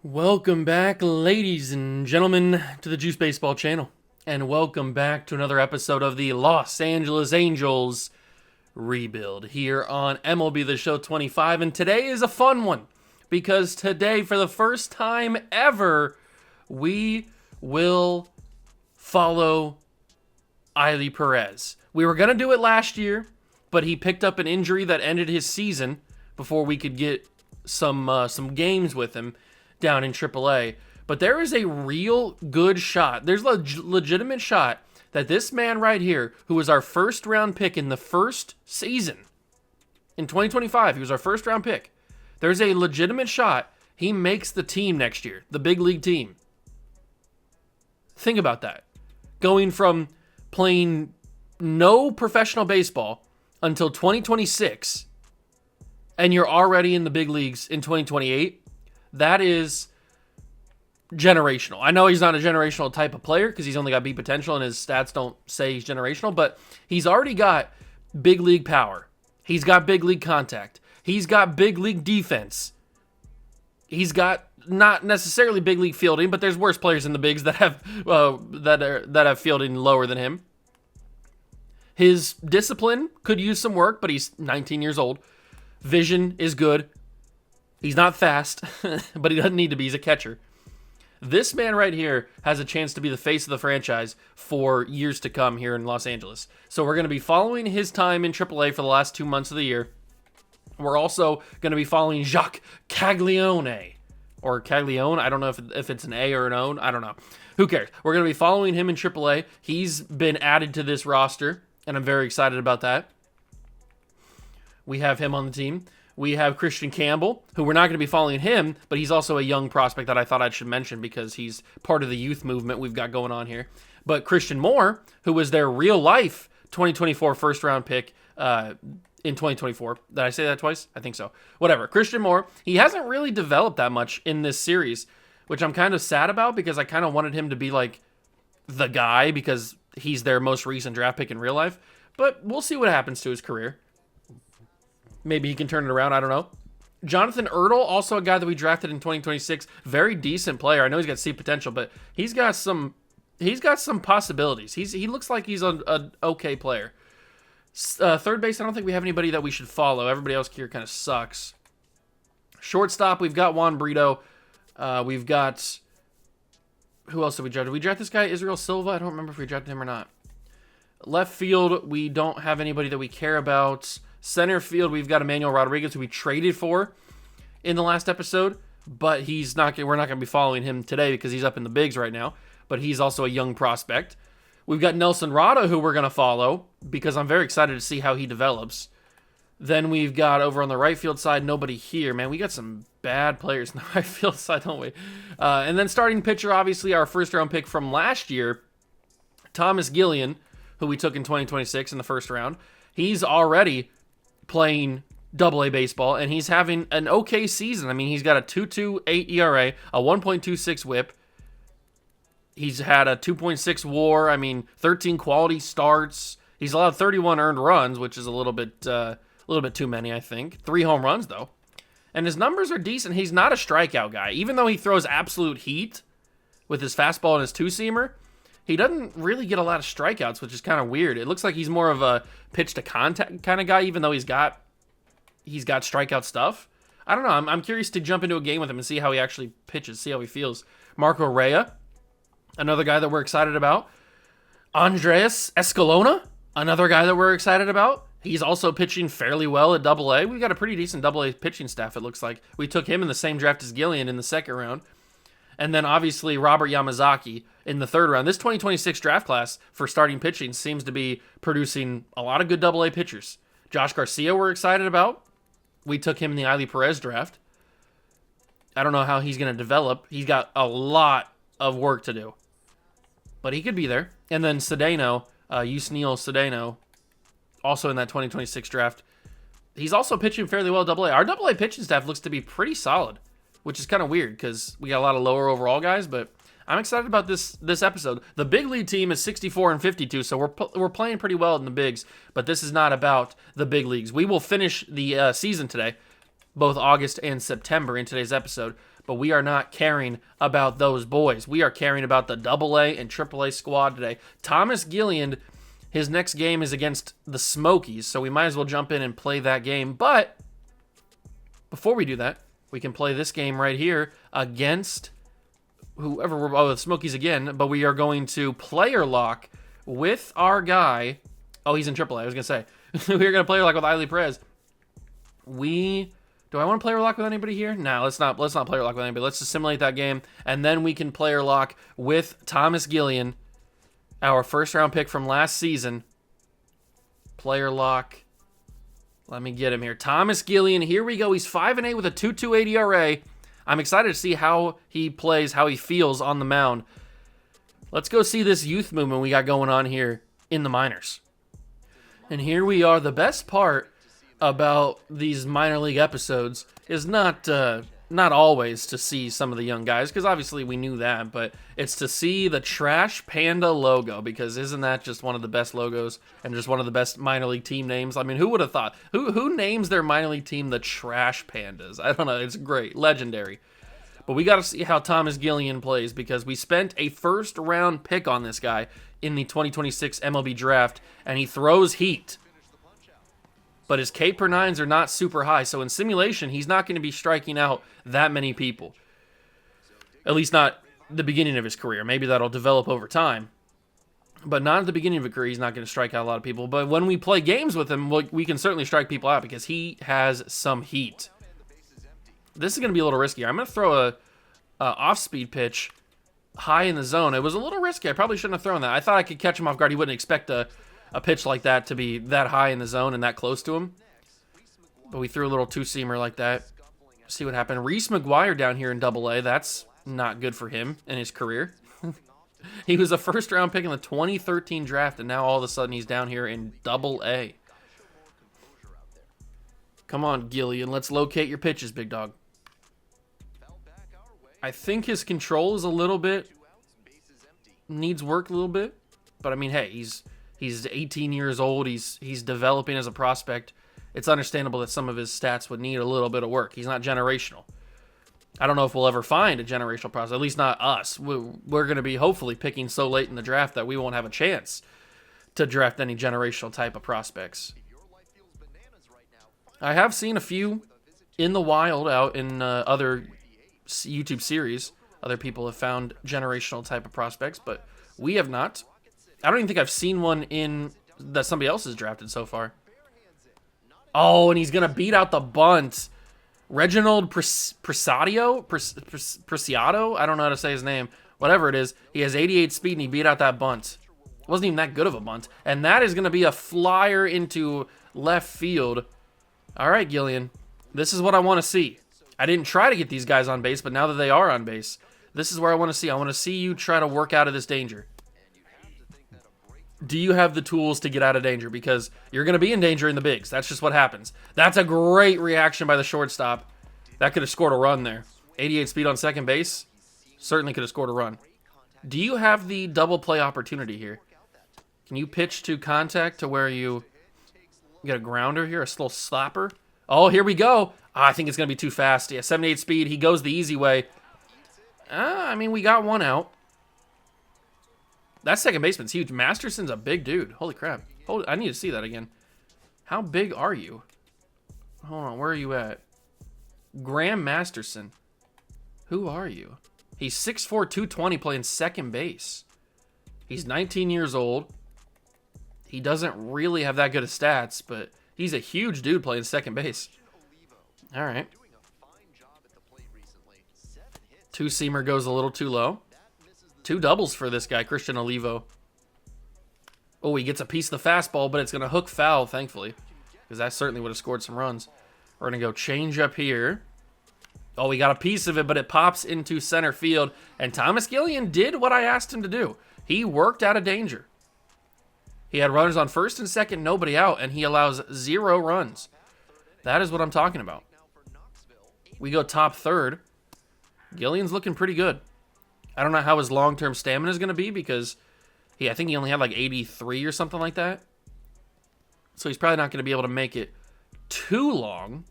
Welcome back, ladies and gentlemen, to the Juice Baseball channel. And welcome back to another episode of the Los Angeles Angels Rebuild here on MLB The Show 25. And today is a fun one because today, for the first time ever, we will follow Ailey Perez. We were going to do it last year, but he picked up an injury that ended his season before we could get some games with him down in AAA. But there is a real good shot. There's a legitimate shot that this man right here, who was our first round pick in the first season in 2025, he was our first round pick. There's a legitimate shot he makes the team next year, the big league team. Think about that. Going from playing no professional baseball until 2026, and you're already in the big leagues in 2028, that is generational. I know he's not a generational type of player because he's only got B potential and his stats don't say he's generational, but he's already got big league power. He's got big league contact. He's got big league defense. He's got not necessarily big league fielding, but there's worse players in the bigs that have that have fielding lower than him. His discipline could use some work, but he's 19 years old. Vision is good. He's not fast, but he doesn't need to be. He's a catcher. This man right here has a chance to be the face of the franchise for years to come here in Los Angeles. So we're going to be following his time in AAA for the last 2 months of the year. We're also going to be following Jacques Caglione. Or Caglione. I don't know if it's an A or an O. I don't know. Who cares? We're going to be following him in AAA. He's been added to this roster, and I'm very excited about that. We have him on the team. We have Christian Campbell, who we're not going to be following him, but he's also a young prospect that I thought I should mention because he's part of the youth movement we've got going on here. But Christian Moore, who was their real-life 2024 first-round pick in 2024. Did I say that twice? I think so. Whatever. Christian Moore, he hasn't really developed that much in this series, which I'm kind of sad about because I kind of wanted him to be like the guy because he's their most recent draft pick in real life. But we'll see what happens to his career. Maybe he can turn it around. I don't know. Jonathan Ertl, also a guy that we drafted in 2026. Very decent player. I know he's got C potential, but he's got some possibilities. He looks like he's an okay player. Third base, I don't think we have anybody that we should follow. Everybody else here kind of sucks. Shortstop, we've got Juan Brito. We've got... Who else did we draft? Did we draft this guy, Israel Silva? I don't remember if we drafted him or not. Left field, we don't have anybody that we care about. Center field, we've got Emmanuel Rodriguez, who we traded for in the last episode, but we're not going to be following him today because he's up in the bigs right now, but he's also a young prospect. We've got Nelson Rada, who we're going to follow because I'm very excited to see how he develops. Then we've got over on the right field side, nobody here. Man, we got some bad players on the right field side, don't we? And then starting pitcher, obviously our first-round pick from last year, Thomas Gillian, who we took in 2026 in the first round. He's already playing Double-A baseball, and he's having an okay season. I mean, he's got a 2.28 ERA, a 1.26 WHIP. He's had a 2.6 WAR. I mean, 13 quality starts. He's allowed 31 earned runs, which is a little bit too many, I think. 3 home runs though, and his numbers are decent. He's not a strikeout guy, even though he throws absolute heat with his fastball and his two-seamer. He doesn't really get a lot of strikeouts, which is kind of weird. It looks like he's more of a pitch to contact kind of guy, even though he's got strikeout stuff. I don't know. I'm curious to jump into a game with him and see how he actually pitches, see how he feels. Marco Rea, another guy that we're excited about. Andres Escalona, another guy that we're excited about. He's also pitching fairly well at Double-A. We've got a pretty decent Double-A pitching staff, it looks like. We took him in the same draft as Gillian in the second round. And then obviously Robert Yamazaki in the third round. This 2026 draft class for starting pitching seems to be producing a lot of good Double-A pitchers. Josh Garcia we're excited about. We took him in the Ailey Perez draft. I don't know how he's going to develop. He's got a lot of work to do. But he could be there. And then Cedeno, Yusniel Cedeno, also in that 2026 draft. He's also pitching fairly well Double-A. Our Double-A pitching staff looks to be pretty solid, which is kind of weird because we got a lot of lower overall guys, but I'm excited about this episode. The big league team is 64-52, so we're playing pretty well in the bigs, but this is not about the big leagues. We will finish the season today, both August and September in today's episode, But we are not caring about those boys. We are caring about the AA and AAA squad today. Thomas Gillian, his next game is against the Smokies, so we might as well jump in and play that game. But before we do that, we can play this game right here against whoever the Smokies again, but we are going to player lock with our guy. Oh, he's in AAA, I was going to say. We're going to player lock with Eiley Perez. Do I want to player lock with anybody here? No, let's not player lock with anybody. Let's just simulate that game, and then we can player lock with Thomas Gillian, our first-round pick from last season. Player lock. Let me get him here. Thomas Gillian, here we go. He's 5-8 with a 2.28 ERA. I'm excited to see how he plays, how he feels on the mound. Let's go see this youth movement we got going on here in the minors. And here we are. The best part about these minor league episodes is not always to see some of the young guys, because obviously we knew that, but it's to see the Trash Panda logo, because isn't that just one of the best logos and just one of the best minor league team names? I mean, who would have thought? Who names their minor league team the Trash Pandas? I don't know. It's great. Legendary. But we got to see how Thomas Gillian plays, because we spent a first-round pick on this guy in the 2026 MLB draft, and he throws heat. But his K per nines are not super high, so in simulation, he's not going to be striking out that many people. At least not the beginning of his career. Maybe that'll develop over time. But not at the beginning of a career, he's not going to strike out a lot of people. But when we play games with him, we can certainly strike people out, because he has some heat. This is going to be a little risky. I'm going to throw a off-speed pitch high in the zone. It was a little risky. I probably shouldn't have thrown that. I thought I could catch him off guard. He wouldn't expect a pitch like that to be that high in the zone and that close to him. But we threw a little two-seamer like that. See what happened. Reese McGuire down here in AA. That's not good for him in his career. He was a first-round pick in the 2013 draft, and now all of a sudden he's down here in AA. Come on, Gillian. Let's locate your pitches, big dog. I think his control is a little bit... needs work a little bit. But, I mean, hey, he's 18 years old. He's developing as a prospect. It's understandable that some of his stats would need a little bit of work. He's not generational. I don't know if we'll ever find a generational prospect, at least not us. We're going to be hopefully picking so late in the draft that we won't have a chance to draft any generational type of prospects. I have seen a few in the wild out in other YouTube series. Other people have found generational type of prospects, but we have not. I don't even think I've seen one in that somebody else has drafted so far. Oh, and he's going to beat out the bunt. Reginald Preciado? I don't know how to say his name. Whatever it is. He has 88 speed, and he beat out that bunt. It wasn't even that good of a bunt. And that is going to be a flyer into left field. All right, Gillian. This is what I want to see. I didn't try to get these guys on base, but now that they are on base, this is where I want to see. I want to see you try to work out of this danger. Do you have the tools to get out of danger? Because you're going to be in danger in the bigs. That's just what happens. That's a great reaction by the shortstop. That could have scored a run there. 88 speed on second base. Certainly could have scored a run. Do you have the double play opportunity here? Can you pitch to contact to where you get a grounder here? A little slapper? Oh, here we go. I think it's going to be too fast. Yeah, 78 speed. He goes the easy way. I mean, we got one out. That second baseman's huge. Masterson's a big dude. Holy crap. I need to see that again. How big are you? Hold on. Where are you at? Graham Masterson. Who are you? He's 6'4", 220 playing second base. He's 19 years old. He doesn't really have that good of stats, but he's a huge dude playing second base. All right. Two-seamer goes a little too low. Two doubles for this guy, Christian Olivo. Oh, he gets a piece of the fastball, but it's going to hook foul, thankfully, because that certainly would have scored some runs. We're going to go change up here. Oh, we got a piece of it, but it pops into center field, and Thomas Gillian did what I asked him to do. He worked out of danger. He had runners on first and second, nobody out, and he allows 0 runs. That is what I'm talking about. We go top third. Gillian's looking pretty good. I don't know how his long-term stamina is going to be because I think he only had like 83 or something like that. So he's probably not going to be able to make it too long.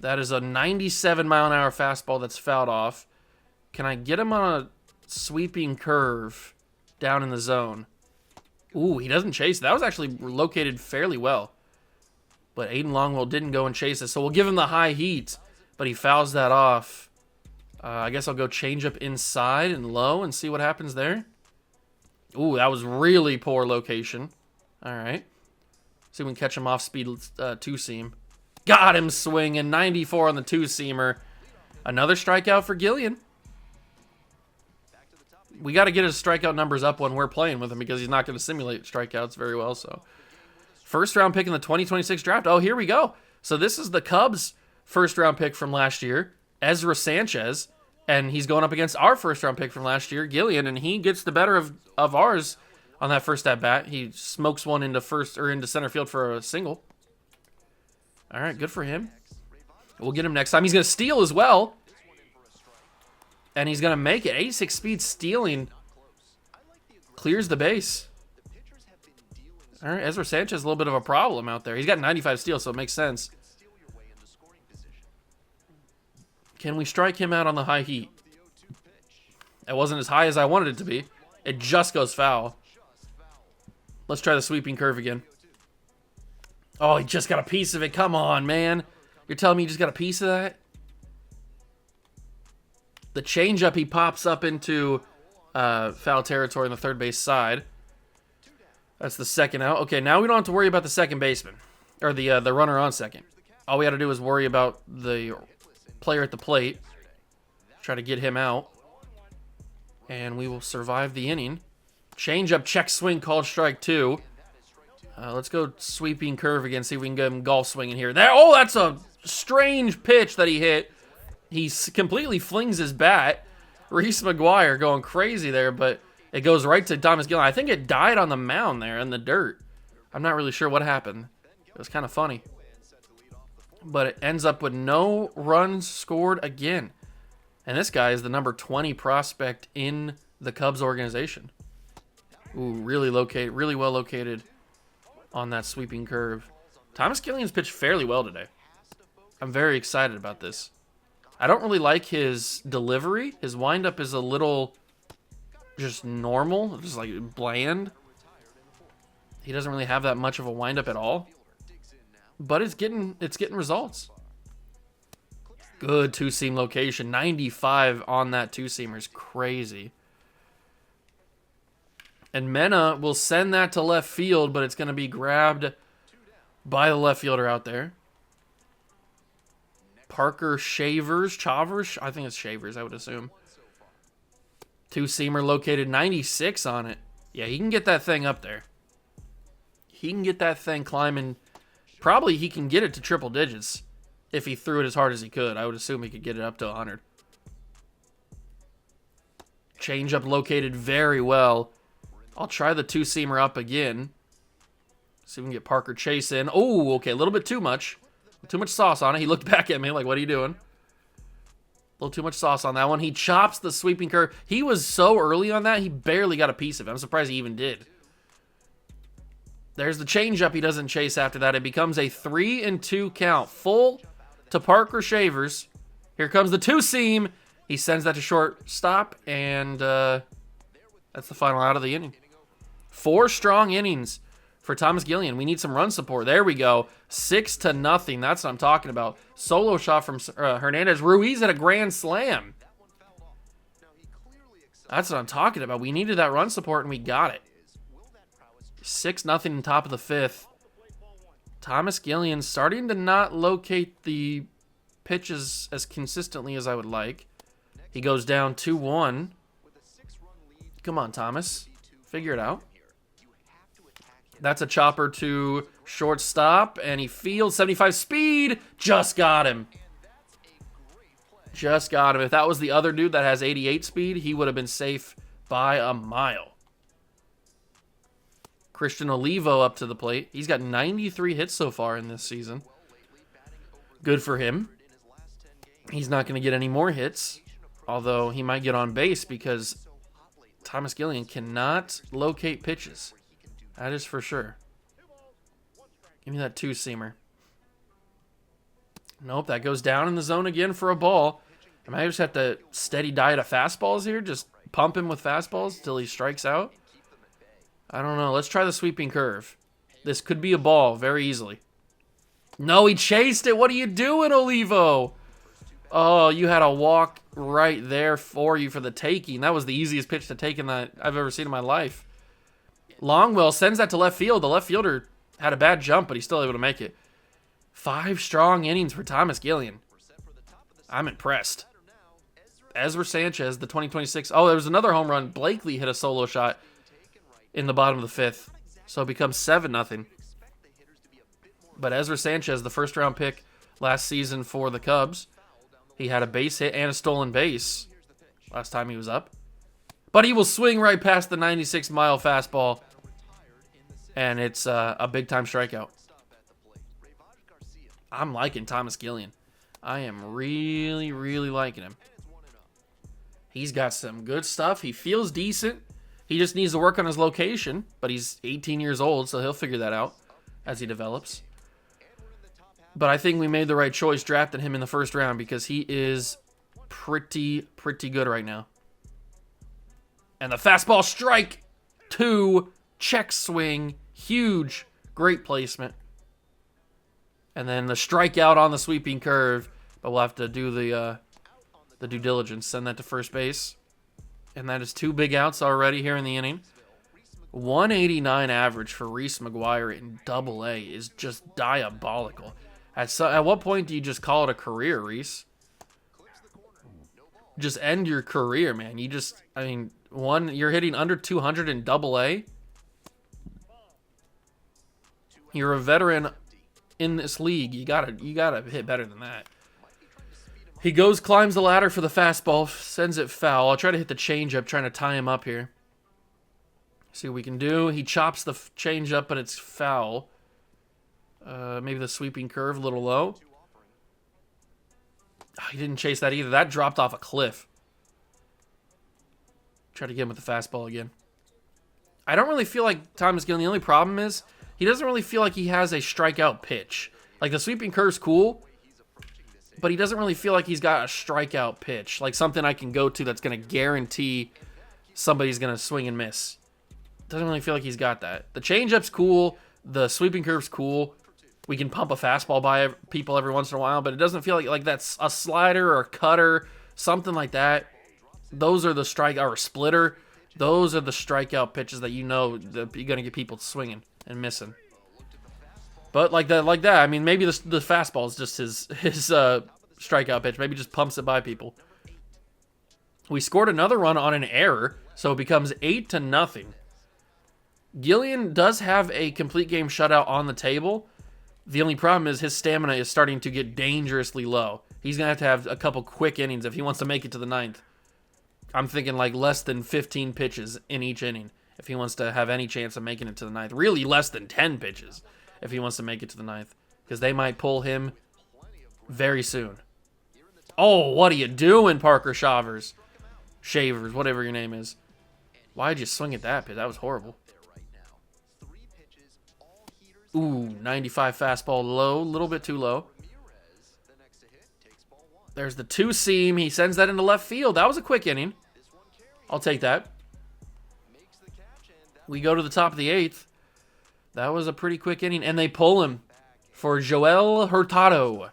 That is a 97-mile-an-hour fastball that's fouled off. Can I get him on a sweeping curve down in the zone? Ooh, he doesn't chase. That was actually located fairly well. But Aiden Longwell didn't go and chase it, so we'll give him the high heat. But he fouls that off. I guess I'll go change up inside and low and see what happens there. Ooh, that was really poor location. All right. See if we can catch him off speed two-seam. Got him swinging. 94 on the two-seamer. Another strikeout for Gillian. We got to get his strikeout numbers up when we're playing with him because he's not going to simulate strikeouts very well. So, first round pick in the 2026 draft. Oh, here we go. So this is the Cubs' first round pick from last year, Ezra Sanchez, and he's going up against our first round pick from last year, Gillian, and he gets the better of ours on that first at bat. He smokes one into center field for a single. All right, good for him. We'll get him next time. He's going to steal as well. And he's going to make it. 86 speed stealing. Clears the base. All right, Ezra Sanchez is a little bit of a problem out there. He's got 95 steals, so it makes sense. Can we strike him out on the high heat? It wasn't as high as I wanted it to be. It just goes foul. Let's try the sweeping curve again. Oh, he just got a piece of it. Come on, man. You're telling me you just got a piece of that? The changeup, he pops up into foul territory on the third base side. That's the second out. Okay, now we don't have to worry about the second baseman. Or the runner on second. All we got to do is worry about the player at the plate. Try to get him out. And we will survive the inning. Changeup, check swing, called strike two. Let's go sweeping curve again, see if we can get him golf swinging here. There, oh, that's a strange pitch that he hit. He completely flings his bat. Reese McGuire going crazy there, but it goes right to Thomas Gillian. I think it died on the mound there in the dirt. I'm not really sure what happened. It was kind of funny. But it ends up with no runs scored again. And this guy is the number 20 prospect in the Cubs organization. Ooh, really well located on that sweeping curve. Thomas Gillian's pitched fairly well today. I'm very excited about this. I don't really like his delivery. His windup is a little just normal, just like bland. He doesn't really have that much of a windup at all. But it's getting results. Good two-seam location. 95 on that two-seamer is crazy. And Mena will send that to left field, but it's going to be grabbed by the left fielder out there. Parker Chavers. I think it's Shavers, I would assume. Two-seamer located, 96 on it. Yeah, he can get that thing up there. He can get that thing climbing. Probably he can get it to triple digits if he threw it as hard as he could. I would assume he could get it up to 100. Changeup located very well. I'll try the two-seamer up again. See if we can get Parker Chase in. Oh, okay, a little bit too much. Too much sauce on it. He looked back at me like, what are you doing? A little too much sauce on that one. He chops the sweeping curve. He was so early on that, he barely got a piece of it. I'm surprised he even did. There's the changeup he doesn't chase after that. It becomes a 3-2 count. Full to Parker Shavers. Here comes the two-seam. He sends that to shortstop, and that's the final out of the inning. 4 strong innings for Thomas Gillian. We need some run support. There we go. 6-0. That's what I'm talking about. Solo shot from Hernandez. Ruiz at a grand slam. That's what I'm talking about. We needed that run support, and we got it. 6-0 in top of the 5th. Thomas Gillian starting to not locate the pitches as consistently as I would like. He goes down 2-1. Come on, Thomas. Figure it out. That's a chopper to shortstop, and he fields 75 speed. Just got him. Just got him. If that was the other dude that has 88 speed, he would have been safe by a mile. Christian Olivo up to the plate. He's got 93 hits so far in this season. Good for him. He's not going to get any more hits, although he might get on base because Thomas Gillian cannot locate pitches. That is for sure. Give me that two-seamer. Nope, that goes down in the zone again for a ball. I might just have to steady diet of fastballs here. Just pump him with fastballs till he strikes out. I don't know. Let's try the sweeping curve. This could be a ball very easily. No, he chased it. What are you doing, Olivo? Oh, you had a walk right there for you for the taking. That was the easiest pitch to take that I've ever seen in my life. Longwell sends that to left field. The left fielder had a bad jump, but he's still able to make it. 5 strong innings for Thomas Gillian. I'm impressed. Ezra Sanchez, the 2026. Oh, there was another home run. Blakely hit a solo shot in the bottom of the 5th. So it becomes 7-0. But Ezra Sanchez, the first-round pick last season for the Cubs, he had a base hit and a stolen base last time he was up. But he will swing right past the 96-mile fastball, and it's a big-time strikeout. I'm liking Thomas Gillian. I am really, really liking him. He's got some good stuff. He feels decent. He just needs to work on his location, but he's 18 years old, so he'll figure that out as he develops. But I think we made the right choice drafting him in the first round because he is pretty good right now. And the fastball strike 2, check swing, huge, great placement. And then the strikeout on the sweeping curve, but we'll have to do the due diligence, send that to first base. And that is 2 big outs already here in the inning. 189 average for Reese McGuire in Double-A is just diabolical. At what point do you just call it a career, Reese? Just end your career, man. You're hitting under 200 in Double-A. You're a veteran in this league. You gotta hit better than that. He climbs the ladder for the fastball, sends it foul. I'll try to hit the changeup, trying to tie him up here. See what we can do. He chops the changeup, but it's foul. Maybe the sweeping curve, a little low. Oh, he didn't chase that either. That dropped off a cliff. Try to get him with the fastball again. I don't really feel like Thomas Gillian. The only problem is he doesn't really feel like he has a strikeout pitch. Like, the sweeping curve's cool, but he doesn't really feel like he's got a strikeout pitch. Like something I can go to that's going to guarantee somebody's going to swing and miss. Doesn't really feel like he's got that. The changeup's cool. The sweeping curve's cool. We can pump a fastball by people every once in a while, but it doesn't feel like that's a slider or a cutter, something like that. Those are the or a splitter. Those are the strikeout pitches that you know that you're going to get people swinging and missing. But like that, I mean, maybe the fastball is just his strikeout pitch. Maybe just pumps it by people. We scored another run on an error, so it becomes 8-0. Gillian does have a complete game shutout on the table. The only problem is his stamina is starting to get dangerously low. He's going to have a couple quick innings if he wants to make it to the 9th. I'm thinking like less than 15 pitches in each inning if he wants to have any chance of making it to the 9th. Really less than 10 pitches if he wants to make it to the 9th, because they might pull him very soon. Oh, what are you doing, Parker Shavers? Shavers, whatever your name is. Why'd you swing at that pitch? That was horrible. Ooh, 95 fastball low, a little bit too low. There's the 2-seam. He sends that into left field. That was a quick inning. I'll take that. We go to the top of the 8th. That was a pretty quick inning, and they pull him for Joel Hurtado.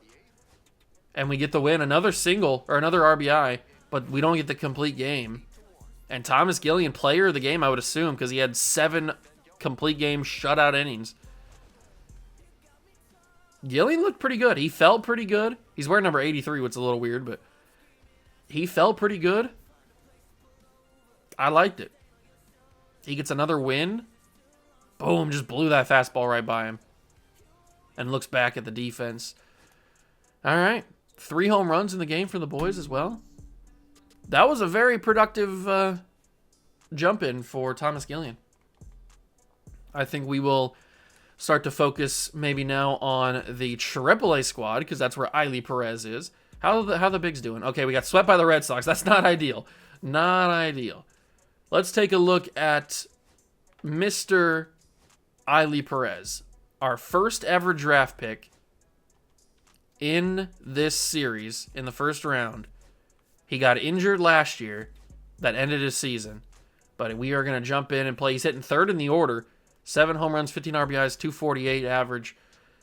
And we get the win. Another single, or another RBI, but we don't get the complete game. And Thomas Gillian, player of the game, I would assume, because he had 7 complete game shutout innings. Gillian looked pretty good. He felt pretty good. He's wearing number 83, which is a little weird, but he felt pretty good. I liked it. He gets another win. Boom, just blew that fastball right by him. And looks back at the defense. All right. 3 home runs in the game for the boys as well. That was a very productive jump in for Thomas Gillian. I think we will start to focus maybe now on the AAA squad, because that's where Ailey Perez is. How the Bigs doing? Okay, we got swept by the Red Sox. That's not ideal. Not ideal. Let's take a look at Mr. Ailey Perez, our first ever draft pick in this series in the first round. He got injured last year. That ended his season. But we are going to jump in and play. He's hitting third in the order. 7 home runs, 15 RBIs, 248 average.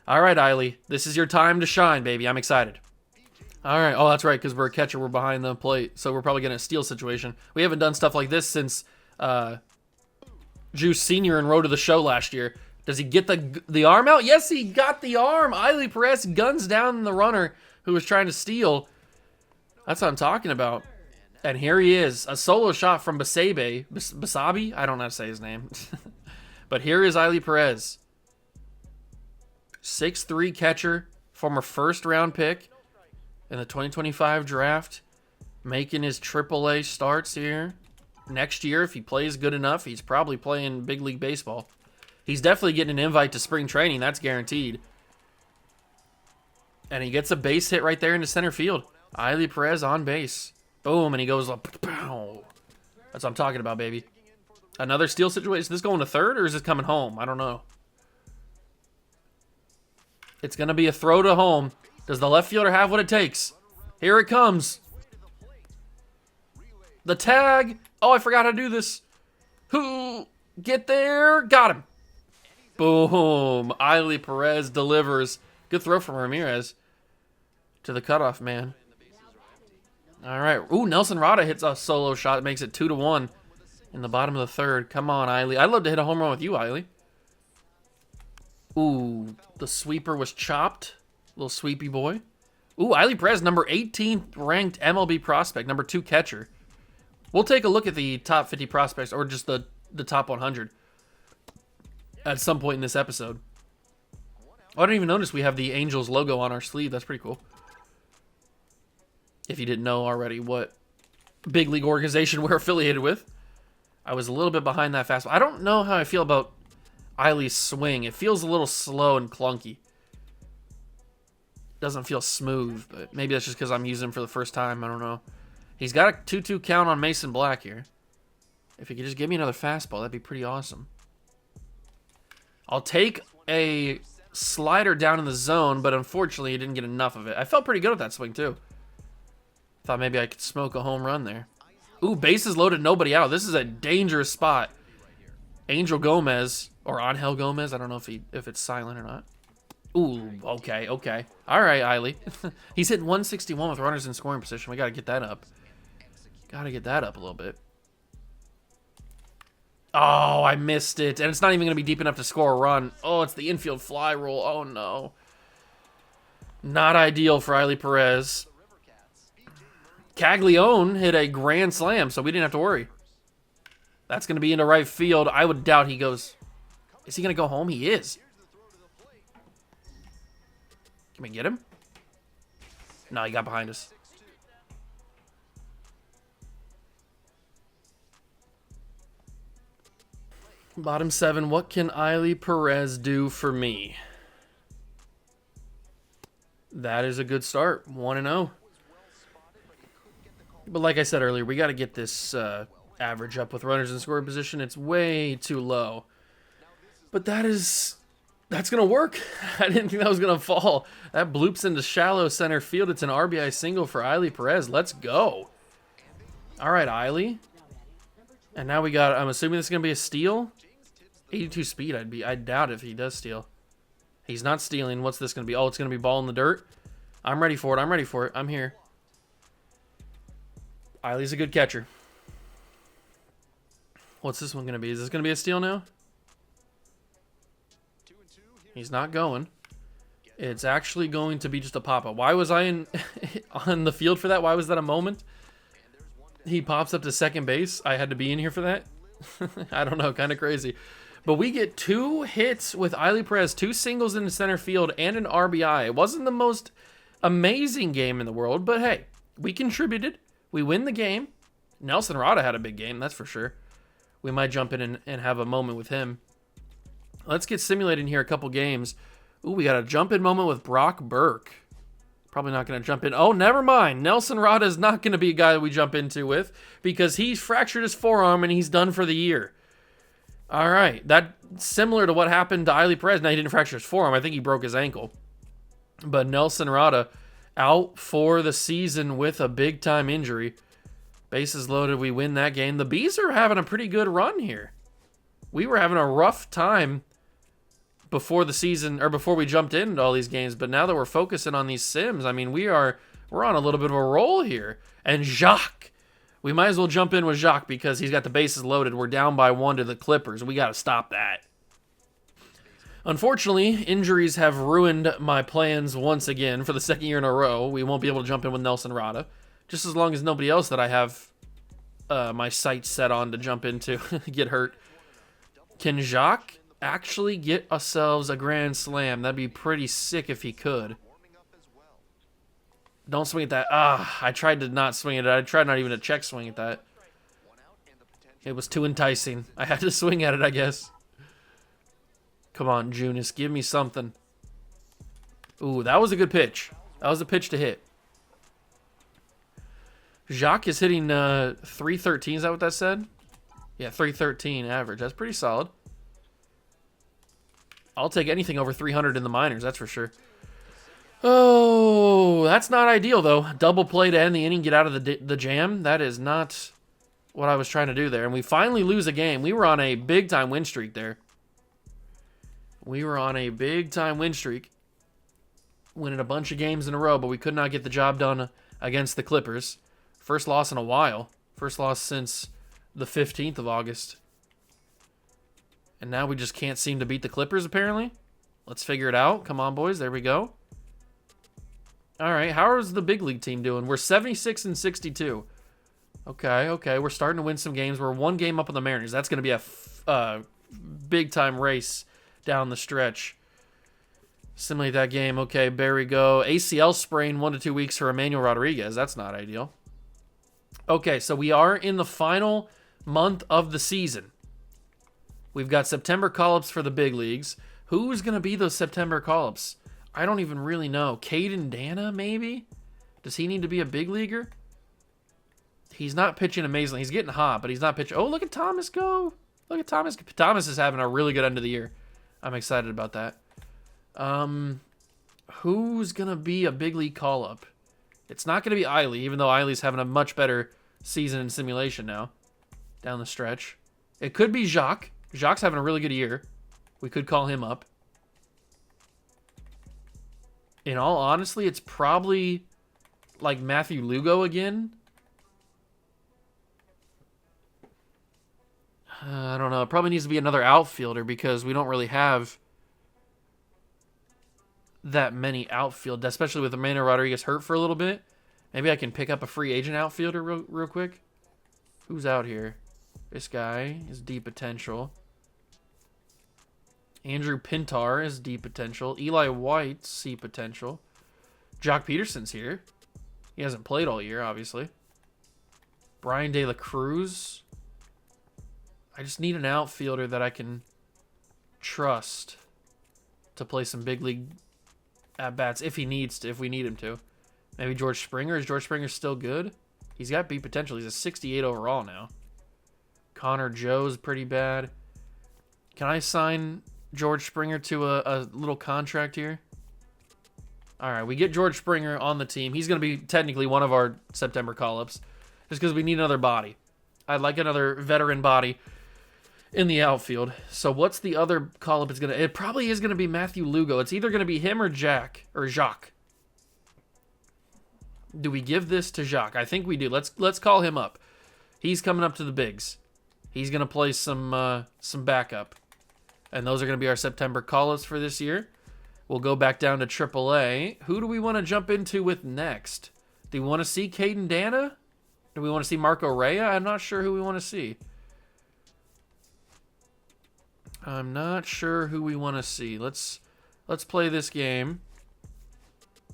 All right, Eiley. This is your time to shine, baby. I'm excited. All right. Oh, that's right, because we're a catcher. We're behind the plate, so we're probably getting a steal situation. We haven't done stuff like this since Juice Sr. and Road to the Show last year. Does he get the arm out? Yes, he got the arm. Eiley Perez guns down the runner who was trying to steal. That's what I'm talking about. And here he is. A solo shot from Basabe? I don't know how to say his name. But here is Eiley Perez. 6'3" catcher, former first-round pick in the 2025 draft. Making his AAA starts here. Next year, if he plays good enough, he's probably playing big league baseball. He's definitely getting an invite to spring training. That's guaranteed. And he gets a base hit right there into center field. Eiley Perez on base. Boom, and he goes up. Pow. That's what I'm talking about, baby. Another steal situation. Is this going to third, or is this coming home? I don't know. It's going to be a throw to home. Does the left fielder have what it takes? Here it comes. The tag. Oh, I forgot how to do this. Who? Get there. Got him. Boom. Eiley Perez delivers. Good throw from Ramirez to the cutoff man. All right. Ooh, Nelson Rada hits a solo shot. Makes it 2-1 in the bottom of the third. Come on, Eiley. I'd love to hit a home run with you, Eiley. Ooh, the sweeper was chopped. Little sweepy boy. Ooh, Eiley Perez, number 18 ranked MLB prospect, number 2 catcher. We'll take a look at the top 50 prospects, or just the top 100 at some point in this episode. Oh, I didn't even notice we have the Angels logo on our sleeve. That's pretty cool. If you didn't know already what big league organization we're affiliated with. I was a little bit behind that fastball. I don't know how I feel about Eiley's swing. It feels a little slow and clunky. Doesn't feel smooth, but maybe that's just because I'm using him for the first time. I don't know. He's got a 2-2 count on Mason Black here. If he could just give me another fastball, that'd be pretty awesome. I'll take a slider down in the zone, but unfortunately he didn't get enough of it. I felt pretty good with that swing, too. Thought maybe I could smoke a home run there. Ooh, bases loaded, nobody out. This is a dangerous spot. Angel Gomez, or Angel Gomez, I don't know if it's silent or not. Ooh, okay. All right, Eiley. He's hitting 161 with runners in scoring position. We got to get that up. Got to get that up a little bit. Oh, I missed it. And it's not even going to be deep enough to score a run. Oh, it's the infield fly roll. Oh, no. Not ideal for Eiley Perez. Caglione hit a grand slam, so we didn't have to worry. That's going to be into right field. I would doubt he goes. Is he going to go home? He is. Can we get him? No, he got behind us. Bottom 7. What can Eiley Perez do for me? That is a good start. 1-0. But like I said earlier, we got to get this average up with runners in scoring position. It's way too low. But that's going to work. I didn't think that was going to fall. That bloops into shallow center field. It's an RBI single for Eiley Perez. Let's go. All right, Eiley. And now we got, I'm assuming this is going to be a steal. 82 speed, I doubt if he does steal. He's not stealing. What's this going to be? Oh, it's going to be ball in the dirt. I'm ready for it. I'm here. Eiley's a good catcher. What's this one going to be? Is this going to be a steal now? He's not going. It's actually going to be just a pop-up. Why was I on the field for that? Why was that a moment? He pops up to second base. I had to be in here for that. I don't know. Kind of crazy. But we get 2 hits with Eiley Perez, 2 singles in the center field, and an RBI. It wasn't the most amazing game in the world, but hey, we contributed. We win the game. Nelson Rada had a big game, that's for sure. We might jump in and have a moment with him. Let's get simulated in here a couple games. Ooh, we got a jump-in moment with Brock Burke. Probably not going to jump in. Oh, never mind. Nelson Rada is not going to be a guy that we jump into with because he's fractured his forearm and he's done for the year. All right. That's similar to what happened to Eiley Perez. Now, he didn't fracture his forearm. I think he broke his ankle. But Nelson Rada out for the season with a big-time injury. Bases loaded, we win that game. The Bees are having a pretty good run here. We were having a rough time before the season, or before we jumped into all these games, but now that we're focusing on these sims, I mean, we're on a little bit of a roll here. And Jacques, we might as well jump in with Jacques because he's got the bases loaded. We're down by 1 to the Clippers. We got to stop that. Unfortunately, injuries have ruined my plans once again for the second year in a row. We won't be able to jump in with Nelson Rada, just as long as nobody else that I have my sights set on to jump into get hurt. Can Jacques actually get ourselves a grand slam? That'd be pretty sick if he could. Don't swing at that. I tried to not swing at it. I tried not even to check swing at that. It was too enticing. I had to swing at it, I guess. Come on, Junis, give me something. Ooh, that was a good pitch. That was a pitch to hit. Jacques is hitting 313. Is that what that said? Yeah, 313 average. That's pretty solid. I'll take anything over 300 in the minors, that's for sure. Oh, that's not ideal, though. Double play to end the inning, get out of the jam. That is not what I was trying to do there. And we finally lose a game. We were on a big-time win streak there. We were on a big-time win streak, winning a bunch of games in a row, but we could not get the job done against the Clippers. First loss in a while. First loss since the 15th of August. And now we just can't seem to beat the Clippers, apparently. Let's figure it out. Come on, boys. There we go. All right, how is the big league team doing? We're 76 and 62. Okay. We're starting to win some games. We're 1 game up on the Mariners. That's going to be a big-time race down the stretch. Simulate that game. Okay, there we go. ACL sprain 1 to 2 weeks for Emmanuel Rodriguez. That's not ideal. Okay, so we are in the final month of the season. We've got September call-ups for the big leagues. Who's going to be those September call-ups? I don't even really know. Caden Dana, maybe? Does he need to be a big leaguer? He's not pitching amazingly. He's getting hot, but he's not pitching. Oh, look at Thomas go. Look at Thomas. Thomas is having a really good end of the year. I'm excited about that. Who's going to be a big league call-up? It's not going to be Eiley, even though Eiley's having a much better season in simulation now. Down the stretch. It could be Jacques. Jacques having a really good year. We could call him up. In all honesty, it's probably like Matthew Lugo again. I don't know. It probably needs to be another outfielder because we don't really have that many outfield, especially with Emmanuel Rodriguez hurt for a little bit. Maybe I can pick up a free agent outfielder real quick. Who's out here? This guy is D potential. Andrew Pintar is D potential. Eli White's C potential. Jock Peterson's here. He hasn't played all year, obviously. Brian De La Cruz. I just need an outfielder that I can trust to play some big league at-bats if he needs to, if we need him to. Maybe George Springer. Is George Springer still good? He's got B potential. He's a 68 overall now. Connor Joe's pretty bad. Can I sign George Springer to a little contract here? All right, we get George Springer on the team. He's going to be technically one of our September call-ups just because we need another body. I'd like another veteran body in the outfield. So what's the other call-up? It probably is going to be Matthew Lugo. It's either going to be him or Jacques. Do we give this to Jacques? I think we do. Let's call him up. He's coming up to the bigs. He's going to play some backup. And those are going to be our September call-ups for this year. We'll go back down to AAA. Who do we want to jump into with next? Do we want to see Caden Dana? Do we want to see Marco Rea? I'm not sure who we want to see. I'm not sure who we want to see. Let's play this game.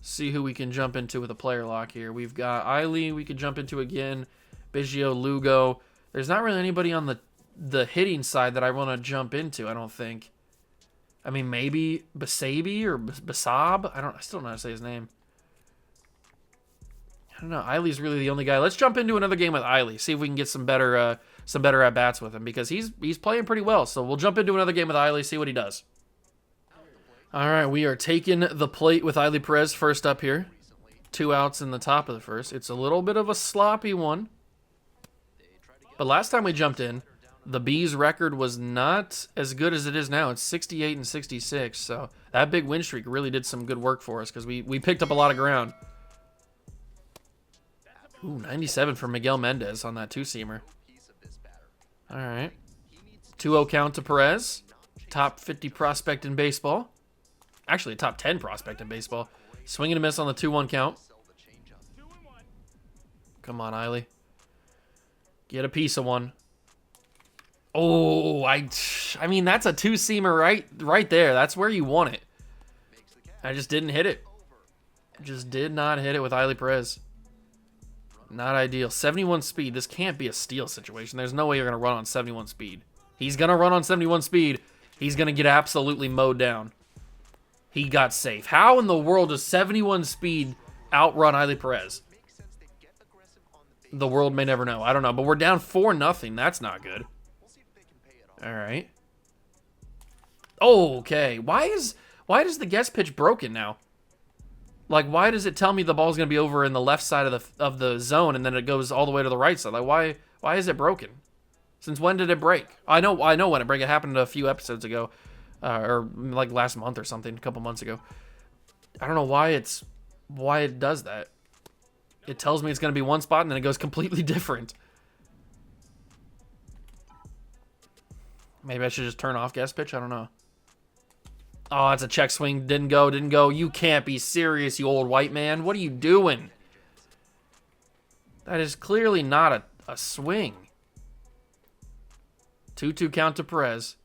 See who we can jump into with a player lock here. We've got Eiley we could jump into again. Biggio, Lugo. There's not really anybody on the hitting side that I want to jump into, I don't think. I mean, maybe Basabi or Basab. I still don't know how to say his name. I don't know. Eiley's really the only guy. Let's jump into another game with Eiley. See if we can get some better at-bats with him because he's playing pretty well. So we'll jump into another game with Eiley, see what he does. All right, we are taking the plate with Eiley Perez first up here. 2 outs in the top of the first. It's a little bit of a sloppy one. But last time we jumped in, the Bees' record was not as good as it is now. It's 68 and 66, so that big win streak really did some good work for us because we picked up a lot of ground. Ooh, 97 for Miguel Mendez on that two-seamer. All right. 2-0 count to Perez. Top 50 prospect in baseball. Actually, a top 10 prospect in baseball. Swing and a miss on the 2-1 count. Come on, Eiley. Get a piece of one. Oh, I mean, that's a two-seamer right there. That's where you want it. I just didn't hit it. Just did not hit it with Eiley Perez. Not ideal. 71 speed. This can't be a steal situation. There's no way you're going to run on 71 speed. He's going to run on 71 speed. He's going to get absolutely mowed down. He got safe. How in the world does 71 speed outrun Eiley Perez? The world may never know. I don't know. But we're down 4-0. That's not good. All right. Oh, okay. Why is the guess pitch broken now? Like, why does it tell me the ball's going to be over in the left side of the zone and then it goes all the way to the right side? Like, why is it broken? Since when did it break? I know when it broke. It happened a few episodes ago. Or like last month or something, a couple months ago. I don't know why it does that. It tells me it's going to be one spot and then it goes completely different. Maybe I should just turn off guess pitch. I don't know. Oh, it's a check swing. Didn't go. You can't be serious, you old white man. What are you doing? That is clearly not a swing. 2-2 count to Perez.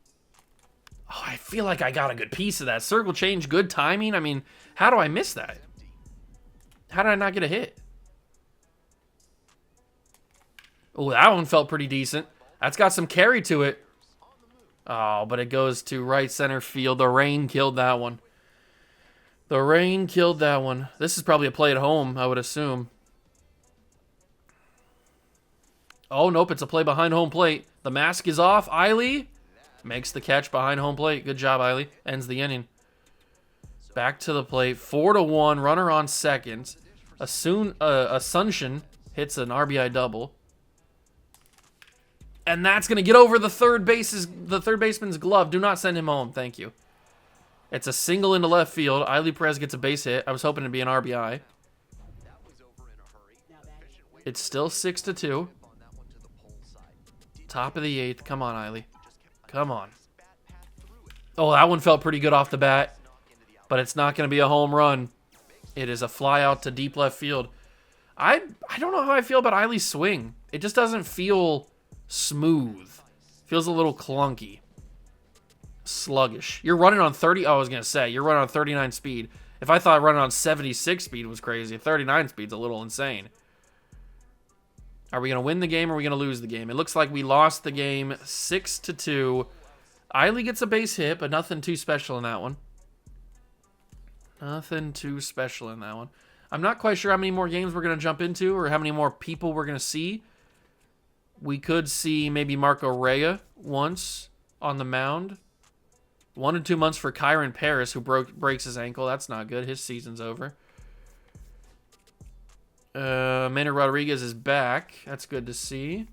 Oh, I feel like I got a good piece of that. Circle change, good timing. I mean, how do I miss that? How did I not get a hit? Oh, that one felt pretty decent. That's got some carry to it. Oh, but it goes to right center field. The rain killed that one. The rain killed that one. This is probably a play at home, I would assume. Oh, nope, it's a play behind home plate. The mask is off. Eiley makes the catch behind home plate. Good job, Eiley. Ends the inning. Back to the plate. 4-1. Runner on second. Assumption hits an RBI double. And that's going to get over the third baseman's glove. Do not send him home. Thank you. It's a single into left field. Eiley Perez gets a base hit. I was hoping to be an RBI. It's still 6-2. Top of the 8th. Come on, Eiley. Come on. Oh, that one felt pretty good off the bat. But it's not going to be a home run. It is a fly out to deep left field. I don't know how I feel about Eiley's swing. It just doesn't feel smooth. Feels a little clunky. Sluggish. You're running on 30. Oh, I was going to say, you're running on 39 speed. If I thought running on 76 speed was crazy, 39 speed's a little insane. Are we going to win the game or are we going to lose the game? It looks like we lost the game 6-2. Eiley gets a base hit, but nothing too special in that one. Nothing too special in that one. I'm not quite sure how many more games we're going to jump into or how many more people we're going to see. We could see maybe Marco Rea once on the mound. 1 to 2 months for Kyron Paris, who breaks his ankle. That's not good. His season's over. Maynard Rodriguez is back. That's good to see.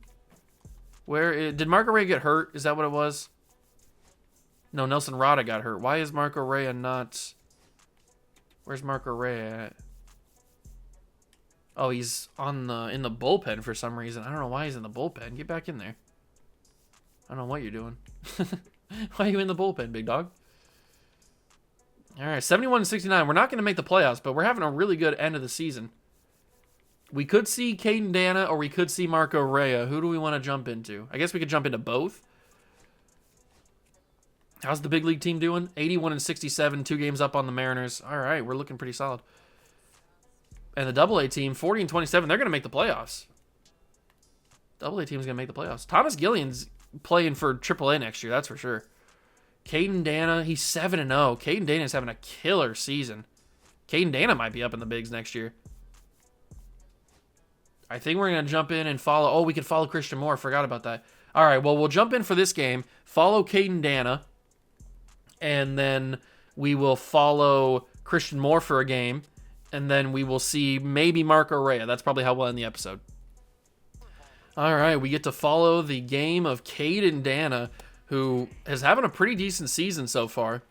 Did Marco Rea get hurt? Is that what it was? No, Nelson Rada got hurt. Why is Marco Rea not... Where's Marco Rea at? Oh, he's in the bullpen for some reason. I don't know why he's in the bullpen. Get back in there. I don't know what you're doing. Why are you in the bullpen, big dog? All right, 71-69. We're not going to make the playoffs, but we're having a really good end of the season. We could see Caden Dana or we could see Marco Rea. Who do we want to jump into? I guess we could jump into both. How's the big league team doing? 81-67, 2 games up on the Mariners. All right, we're looking pretty solid. And the Double-A team, 40-27, they're going to make the playoffs. Double-A team's going to make the playoffs. Thomas Gillian's playing for Triple-A next year, that's for sure. Caden Dana, he's 7-0. Caden Dana's having a killer season. Caden Dana might be up in the bigs next year. I think we're going to jump in and follow. Oh, we could follow Christian Moore. Forgot about that. All right, well, we'll jump in for this game, follow Caden Dana, and then we will follow Christian Moore for a game, and then we will see maybe Marco Rea. That's probably how we'll end the episode. All right, we get to follow the game of Caden Dana, who is having a pretty decent season so far.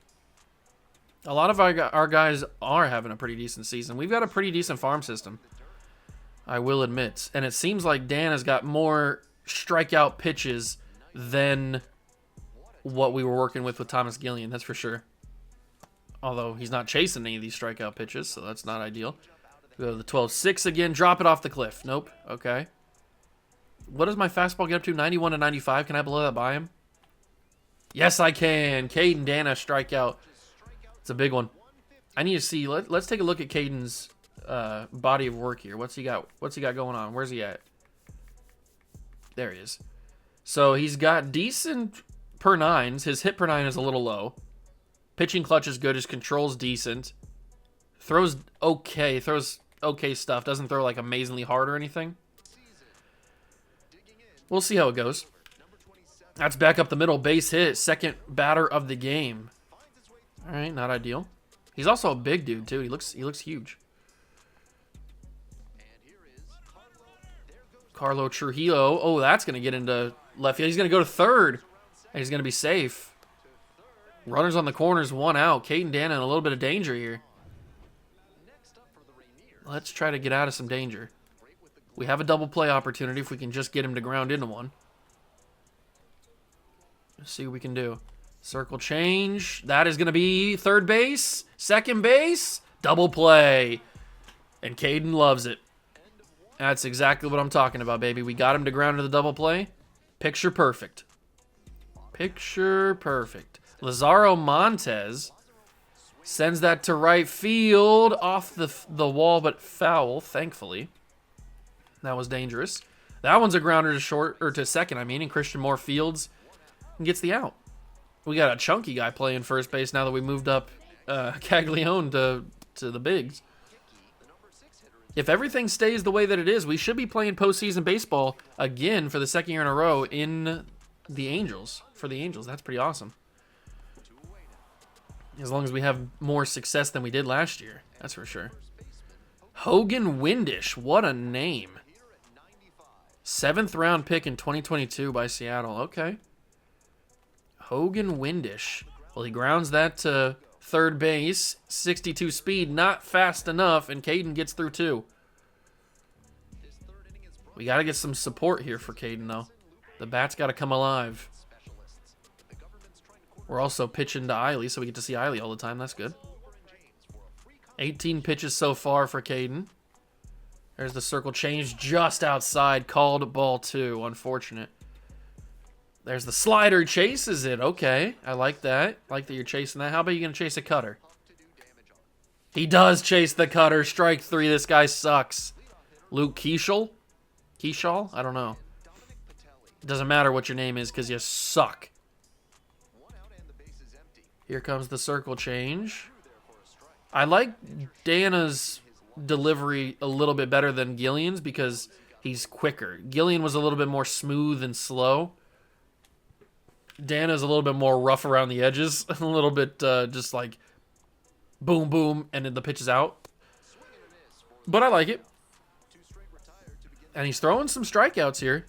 A lot of our guys are having a pretty decent season. We've got a pretty decent farm system, I will admit. And it seems like Dana's got more strikeout pitches than what we were working with Thomas Gillian, that's for sure. Although he's not chasing any of these strikeout pitches, so that's not ideal. Go to the 12-6 again. Drop it off the cliff. Nope. Okay. What does my fastball get up to? 91 to 95. Can I blow that by him? Yes, I can. Caden Dana strikeout. It's a big one. I need to see. Let's take a look at Caden's body of work here. What's he got? What's he got going on? Where's he at? There he is. So he's got decent per nines. His hit per nine is a little low. Pitching clutch is good. His control's decent. Throws okay. Throws okay stuff. Doesn't throw like amazingly hard or anything. We'll see how it goes. That's back up the middle. Base hit. Second batter of the game. All right, not ideal. He's also a big dude too. He looks huge. Carlo Trujillo. Oh, that's gonna get into left field. He's gonna go to third. And he's gonna be safe. Runners on the corners, 1 out. Caden Dana in a little bit of danger here. Let's try to get out of some danger. We have a double play opportunity if we can just get him to ground into one. Let's see what we can do. Circle change. That is going to be third base, second base, double play. And Caden loves it. That's exactly what I'm talking about, baby. We got him to ground into the double play. Picture perfect. Picture perfect. Lazaro Montez sends that to right field off the wall, but foul, thankfully. That was dangerous. That one's a grounder to short, or to second, I mean, and Christian Moore fields and gets the out. We got a chunky guy playing first base now that we moved up Caglione to the bigs. If everything stays the way that it is, we should be playing postseason baseball again for the second year in a row in the Angels. For the Angels, that's pretty awesome. As long as we have more success than we did last year, that's for sure. Hogan Windish, what a name. 7th round pick in 2022 by Seattle. Okay. Hogan Windish. Well, he grounds that to third base. 62 speed, not fast enough, and Caden gets through too. We got to get some support here for Caden, though. The bat's got to come alive. We're also pitching to Eiley, so we get to see Eiley all the time. That's good. 18 pitches so far for Caden. There's the circle change just outside. Called ball 2. Unfortunate. There's the slider. Chases it. Okay. I like that. I like that you're chasing that. How about you going to chase a cutter? He does chase the cutter. Strike 3. This guy sucks. Luke Keishall? Keishall? I don't know. It doesn't matter what your name is because you suck. Here comes the circle change. I like Dana's delivery a little bit better than Gillian's because he's quicker. Gillian was a little bit more smooth and slow. Dana's a little bit more rough around the edges. A little bit just like boom, boom, and then the pitch is out. But I like it. And he's throwing some strikeouts here.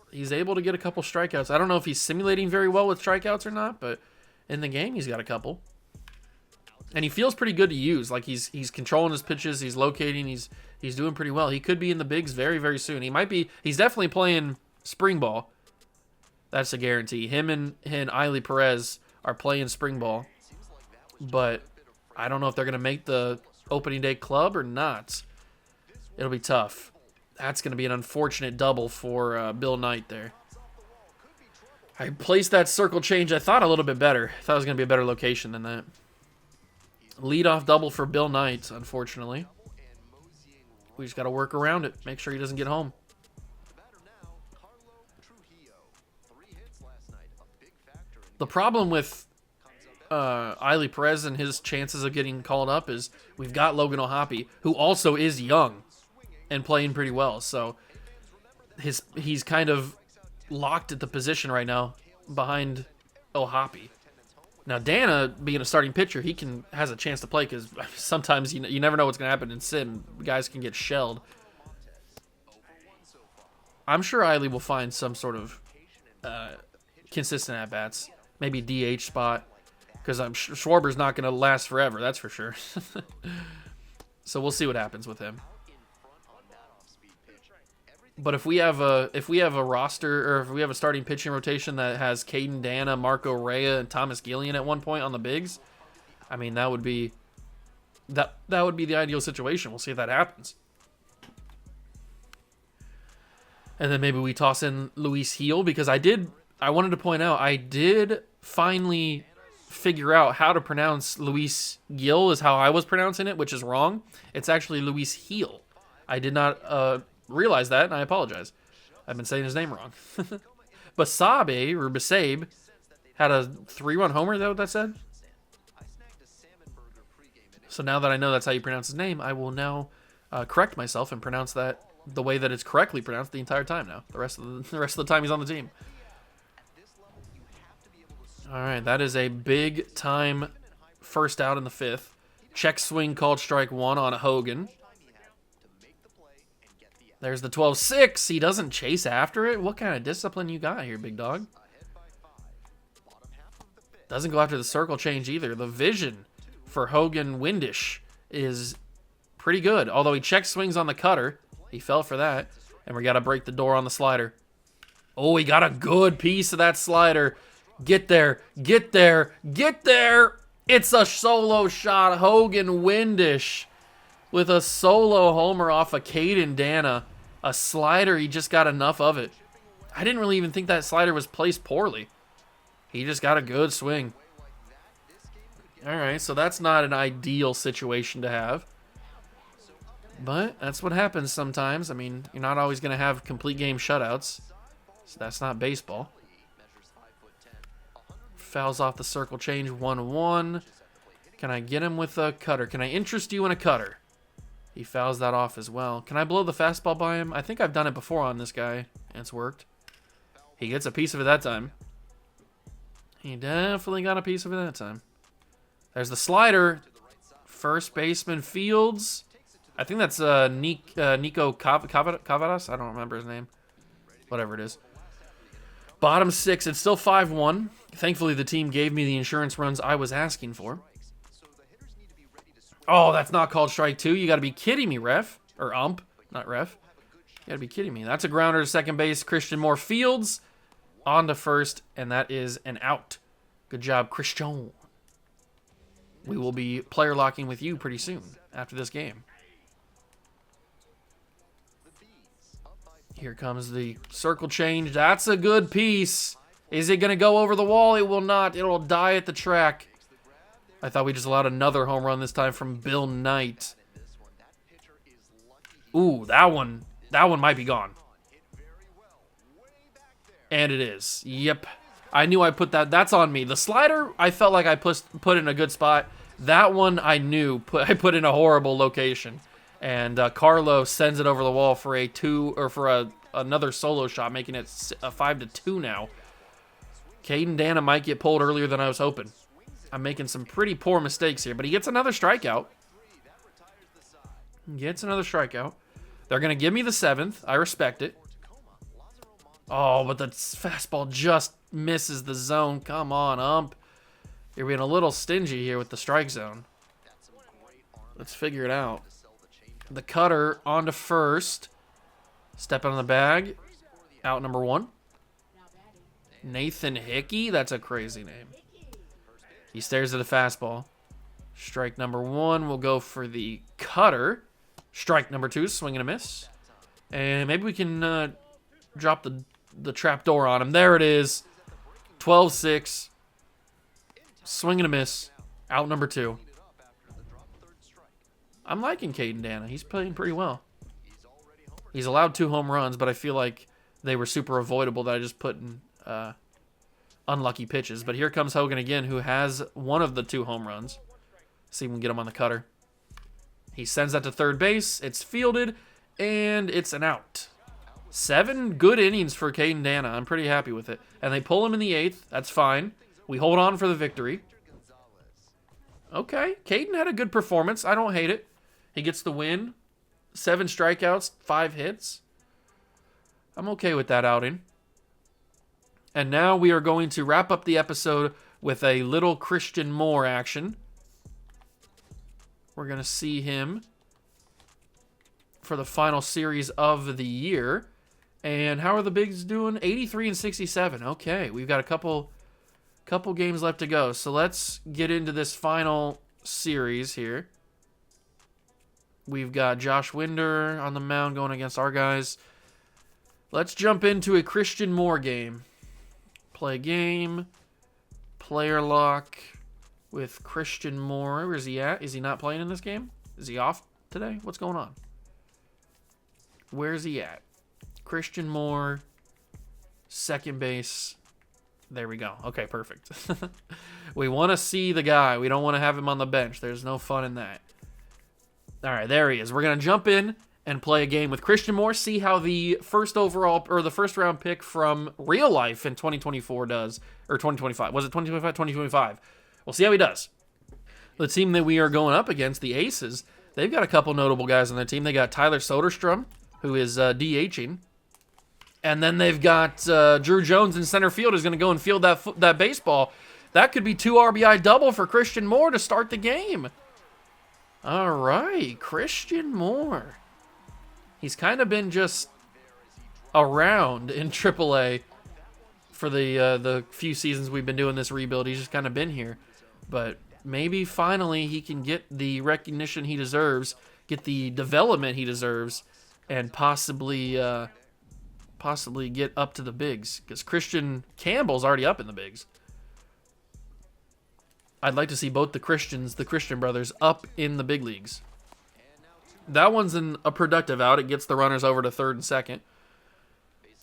He's able to get a couple strikeouts. I don't know if he's simulating very well with strikeouts or not, but in the game, he's got a couple. And he feels pretty good to use. Like he's controlling his pitches, he's locating, he's doing pretty well. He could be in the bigs very, very soon. He's definitely playing spring ball. That's a guarantee. Him and Eiley Perez are playing spring ball. But I don't know if they're going to make the opening day club or not. It'll be tough. That's going to be an unfortunate double for Bill Knight there. I placed that circle change, I thought, a little bit better. I thought it was going to be a better location than that. Leadoff double for Bill Knight, unfortunately. We just got to work around it. Make sure he doesn't get home. The problem with Eiley Perez and his chances of getting called up is we've got Logan O'Hoppe, who also is young and playing pretty well. So he's kind of locked at the position right now behind O'Hoppe. Now, Dana, being a starting pitcher, has a chance to play because sometimes you never know what's going to happen in Sim. Guys can get shelled. I'm sure Eiley will find some sort of consistent at-bats. Maybe DH spot. Because Schwarber's not going to last forever, that's for sure. So we'll see what happens with him. But if we have a roster, or if we have a starting pitching rotation that has Caden Dana, Marco Rea, and Thomas Gillian at one point on the bigs, I mean that would be the ideal situation. We'll see if that happens. And then maybe we toss in Luis Gil, because I wanted to point out I did finally figure out how to pronounce Luis Gil is how I was pronouncing it, which is wrong. It's actually Luis Gil. I did not realize that, and I apologize. I've been saying his name wrong. Basabe had a 3-run homer, is that what that said? So now that I know that's how you pronounce his name, I will now correct myself and pronounce that the way that it's correctly pronounced the entire time now. The rest of the time he's on the team. All right, that is a big time first out in the 5th. Check swing called strike 1 on Hogan. There's the 12-6. He doesn't chase after it. What kind of discipline you got here, big dog? Doesn't go after the circle change either. The vision for Hogan Windish is pretty good. Although he check swings on the cutter. He fell for that. And we got to break the door on the slider. Oh, he got a good piece of that slider. Get there. Get there. Get there. It's a solo shot. Hogan Windish with a solo homer off of Caden Dana. A slider, he just got enough of it. I didn't really even think that slider was placed poorly. He just got a good swing. All right, so that's not an ideal situation to have. But that's what happens sometimes. I mean, you're not always going to have complete game shutouts. So that's not baseball. Fouls off the circle change, 1-1. Can I get him with a cutter? Can I interest you in a cutter? He fouls that off as well. Can I blow the fastball by him? I think I've done it before on this guy, and it's worked. He gets a piece of it that time. He definitely got a piece of it that time. There's the slider. First baseman Fields. I think that's Nico Cavadas. I don't remember his name. Whatever it is. Bottom 6. It's still 5-1. Thankfully, the team gave me the insurance runs I was asking for. Oh, that's not called strike 2. You got to be kidding me, ref. Or ump, not ref. You got to be kidding me. That's a grounder to second base. Christian Moore Fields on to first, and that is an out. Good job, Christian. We will be player locking with you pretty soon after this game. Here comes the circle change. That's a good piece. Is it going to go over the wall? It will not. It will die at the track. I thought we just allowed another home run this time from Bill Knight. Ooh, that one might be gone. And it is. Yep. I knew I put that. That's on me. The slider, I felt like I put in a good spot. That one, I knew I put in a horrible location. And Carlo sends it over the wall for another solo shot, making it a 5-2 now. Caden Dana might get pulled earlier than I was hoping. I'm making some pretty poor mistakes here, but he gets another strikeout. They're going to give me the 7th. I respect it. Oh, but the fastball just misses the zone. Come on, ump. You're being a little stingy here with the strike zone. Let's figure it out. The cutter onto first. Stepping on the bag. Out number 1. Nathan Hickey? That's a crazy name. He stares at the fastball. Strike number 1 will go for the cutter. Strike number 2, swing and a miss. And maybe we can drop the trap door on him. There it is. 12-6. Swing and a miss. Out number 2. I'm liking Caden Dana. He's playing pretty well. He's allowed 2 home runs, but I feel like they were super avoidable that I just put in unlucky pitches. But here comes Hogan again, who has one of the 2 home runs. See if we can get him on the cutter. He sends that to third base. It's fielded, and it's an out. 7 good innings for Caden Dana. I'm pretty happy with it. And they pull him in the 8th. That's fine. We hold on for the victory. Okay, Caden had a good performance. I don't hate it. He gets the win. 7 strikeouts, 5 hits. I'm okay with that outing. And now we are going to wrap up the episode with a little Christian Moore action. We're going to see him for the final series of the year. And how are the Bigs doing? 83 and 67. Okay, we've got a couple games left to go. So let's get into this final series here. We've got Josh Winder on the mound going against our guys. Let's jump into a Christian Moore game. Play game. Player lock with Christian Moore. Where is he at? Is he not playing in this game? Is he off today? What's going on? Where is he at? Christian Moore, second base. There we go. Okay, perfect. We want to see the guy. We don't want to have him on the bench. There's no fun in that. All right, there he is. We're going to jump in and play a game with Christian Moore, see how the first round pick from real life in 2024 does, or 2025. Was it 2025? 2025. We'll see how he does. The team that we are going up against, the Aces, they've got a couple notable guys on their team. They got Tyler Soderstrom, who is DHing. And then they've got Drew Jones in center field who's going to go and field that baseball. That could be 2 RBI double for Christian Moore to start the game. All right, Christian Moore. He's kind of been just around in AAA for the few seasons we've been doing this rebuild. He's just kind of been here. But maybe finally he can get the recognition he deserves, get the development he deserves, and possibly get up to the bigs. Because Christian Campbell's already up in the bigs. I'd like to see both the Christian brothers, up in the big leagues. That one's a productive out. It gets the runners over to third and second.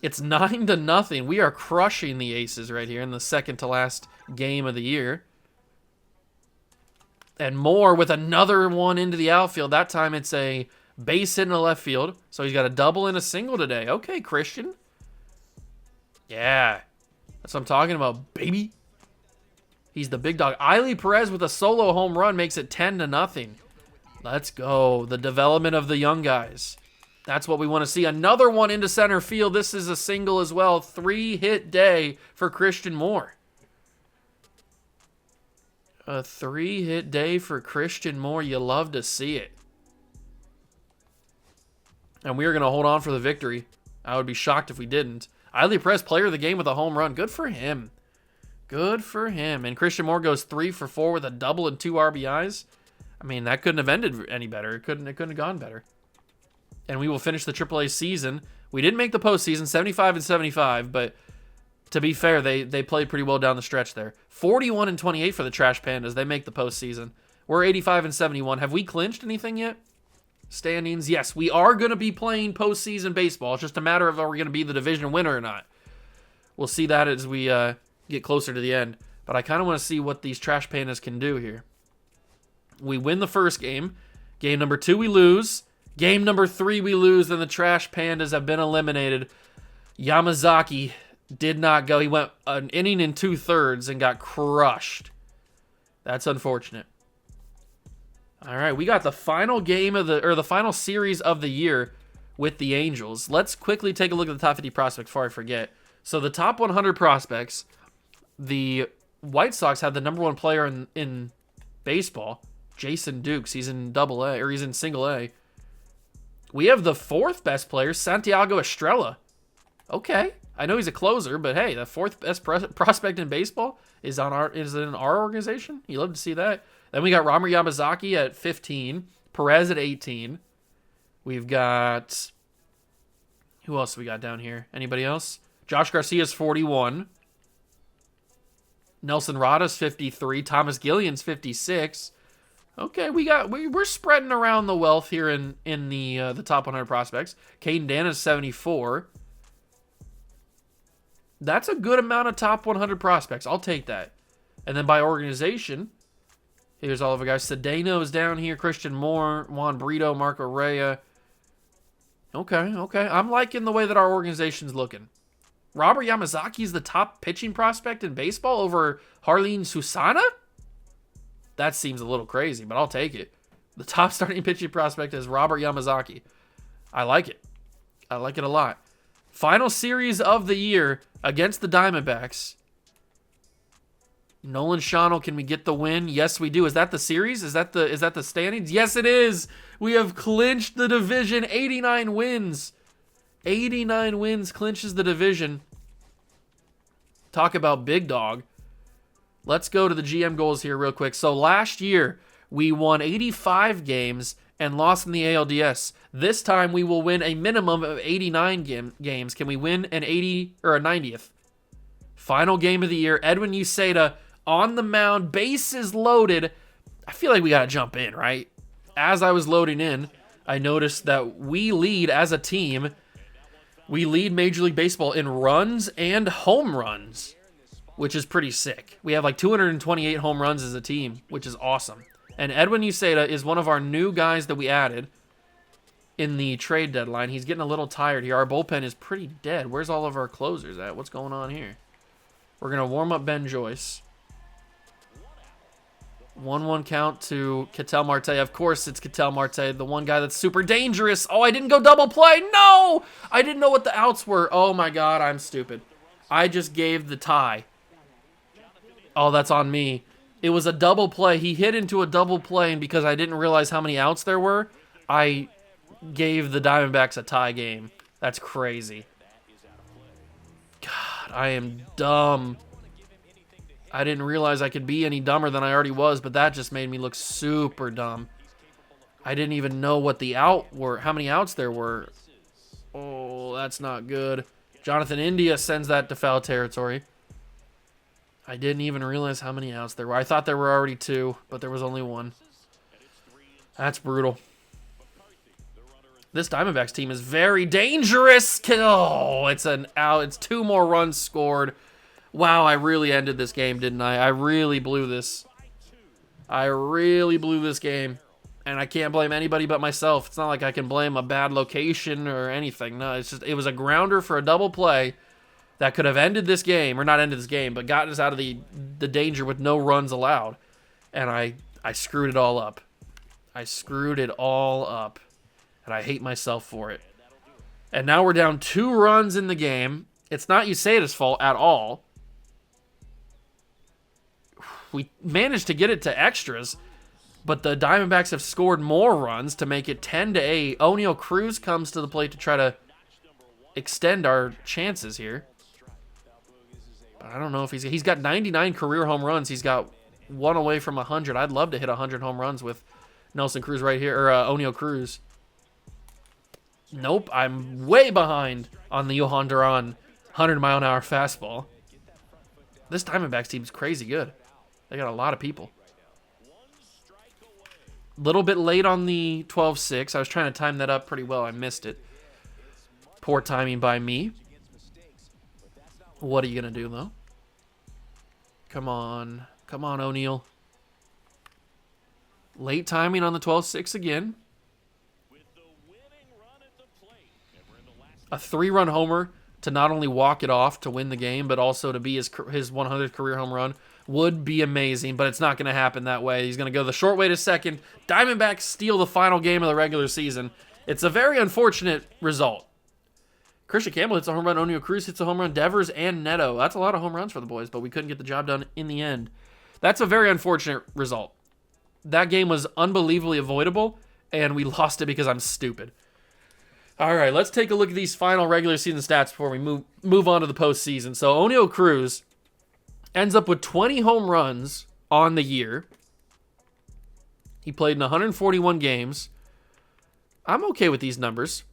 It's 9-0. We are crushing the Aces right here in the second to last game of the year. And Moore with another one into the outfield. That time it's a base hit in the left field. So he's got a double and a single today. Okay, Christian. Yeah. That's what I'm talking about, baby. He's the big dog. Ailey Perez with a solo home run makes it 10-0. Let's go. The development of the young guys. That's what we want to see. Another one into center field. This is a single as well. 3-hit day for Christian Moore. A 3-hit day for Christian Moore. You love to see it. And we are going to hold on for the victory. I would be shocked if we didn't. Ailey Perez, player of the game with a home run. Good for him. Good for him. And Christian Moore goes 3 for 4 with a double and 2 RBIs. I mean, that couldn't have ended any better. It couldn't have gone better. And we will finish the AAA season. We didn't make the postseason, 75 and 75, but to be fair, they played pretty well down the stretch there. 41 and 28 for the Trash Pandas. They make the postseason. We're 85 and 71. Have we clinched anything yet? Standings? Yes, we are going to be playing postseason baseball. It's just a matter of are we going to be the division winner or not. We'll see that as we get closer to the end. But I kind of want to see what these Trash Pandas can do here. We win the first game. Game number 2, we lose. Game number 3, we lose, and the Trash Pandas have been eliminated. Yamazaki did not go. He went an inning and 2/3 and got crushed. That's unfortunate. All right, we got the final game of the final series of the year with the Angels. Let's quickly take a look at the top 50 prospects before I forget. So the top 100 prospects, the White Sox had the number 1 player in baseball, Jason Dukes. He's in Double-A, or he's in Single-A. We have the 4th best player, Santiago Estrella. Okay, I know he's a closer, but hey, the 4th best prospect in baseball is in our organization. You love to see that. Then we got Robert Yamazaki at 15, Perez at 18. We've got, who else we got down here? Anybody else? Josh Garcia's 41. Nelson Rada's 53. Thomas Gillian's 56. Okay, we're spreading around the wealth here in the top 100 prospects. Caden Dana's 74. That's a good amount of top 100 prospects. I'll take that. And then by organization, here's all of our guys. Cedeno's down here. Christian Moore, Juan Brito, Marco Rea. Okay. I'm liking the way that our organization's looking. Robert Yamazaki's the top pitching prospect in baseball over Harleen Susana? That seems a little crazy, but I'll take it. The top starting pitching prospect is Robert Yamazaki. I like it. I like it a lot. Final series of the year against the Diamondbacks. Nolan Schonel, can we get the win? Yes, we do. Is that the series? Is that the standings? Yes, it is. We have clinched the division. 89 wins. 89 wins clinches the division. Talk about big dog. Let's go to the GM goals here real quick. So last year, we won 85 games and lost in the ALDS. This time, we will win a minimum of 89 games. Can we win an 80 or a 90th? Final game of the year. Edwin Uceda on the mound, bases loaded. I feel like we got to jump in, right? As I was loading in, I noticed that we lead as a team. We lead Major League Baseball in runs and home runs, which is pretty sick. We have like 228 home runs as a team, which is awesome. And Edwin Uceda is one of our new guys that we added in the trade deadline. He's getting a little tired here. Our bullpen is pretty dead. Where's all of our closers at? What's going on here? We're going to warm up Ben Joyce. 1-1 count to Ketel Marte. Of course, it's Ketel Marte, the one guy that's super dangerous. Oh, I didn't go double play. No! I didn't know what the outs were. Oh, my God, I'm stupid. I just gave the tie. Oh, that's on me. It was a double play. He hit into a double play, and because I didn't realize how many outs there were, I gave the Diamondbacks a tie game. That's crazy. God, I am dumb. I didn't realize I could be any dumber than I already was, but that just made me look super dumb. I didn't even know what the out were, how many outs there were. Oh, that's not good. Jonathan India sends that to foul territory. I didn't even realize how many outs there were. I thought there were already 2, but there was only 1. That's brutal. This Diamondbacks team is very dangerous. Oh, it's an out. It's 2 more runs scored. Wow, I really ended this game, didn't I? I really blew this. I really blew this game. And I can't blame anybody but myself. It's not like I can blame a bad location or anything. No, it's just it was a grounder for a double play that could have ended this game, or not ended this game, but gotten us out of the danger with no runs allowed. And I screwed it all up. I screwed it all up. And I hate myself for it. And now we're down 2 runs in the game. It's not Uceda's fault at all. We managed to get it to extras, but the Diamondbacks have scored more runs to make it 10-8. O'Neal Cruz comes to the plate to try to extend our chances here. But I don't know if he's got 99 career home runs. He's got 1 away from 100. I'd love to hit 100 home runs with Nelson Cruz right here, or O'Neal Cruz. Nope, I'm way behind on the Johan Duran 100-mile-an-hour fastball. This Diamondbacks team is crazy good. They got a lot of people. Little bit late on the 12-6. I was trying to time that up pretty well. I missed it. Poor timing by me. What are you going to do, though? Come on. Come on, O'Neal. Late timing on the 12-6 again. A 3-run homer to not only walk it off to win the game, but also to be his 100th career home run would be amazing, but it's not going to happen that way. He's going to go the short way to second. Diamondbacks steal the final game of the regular season. It's a very unfortunate result. Christian Campbell hits a home run. O'Neal Cruz hits a home run. Devers and Neto. That's a lot of home runs for the boys, but we couldn't get the job done in the end. That's a very unfortunate result. That game was unbelievably avoidable, and we lost it because I'm stupid. All right, let's take a look at these final regular season stats before we move on to the postseason. So O'Neal Cruz ends up with 20 home runs on the year. He played in 141 games. I'm okay with these numbers.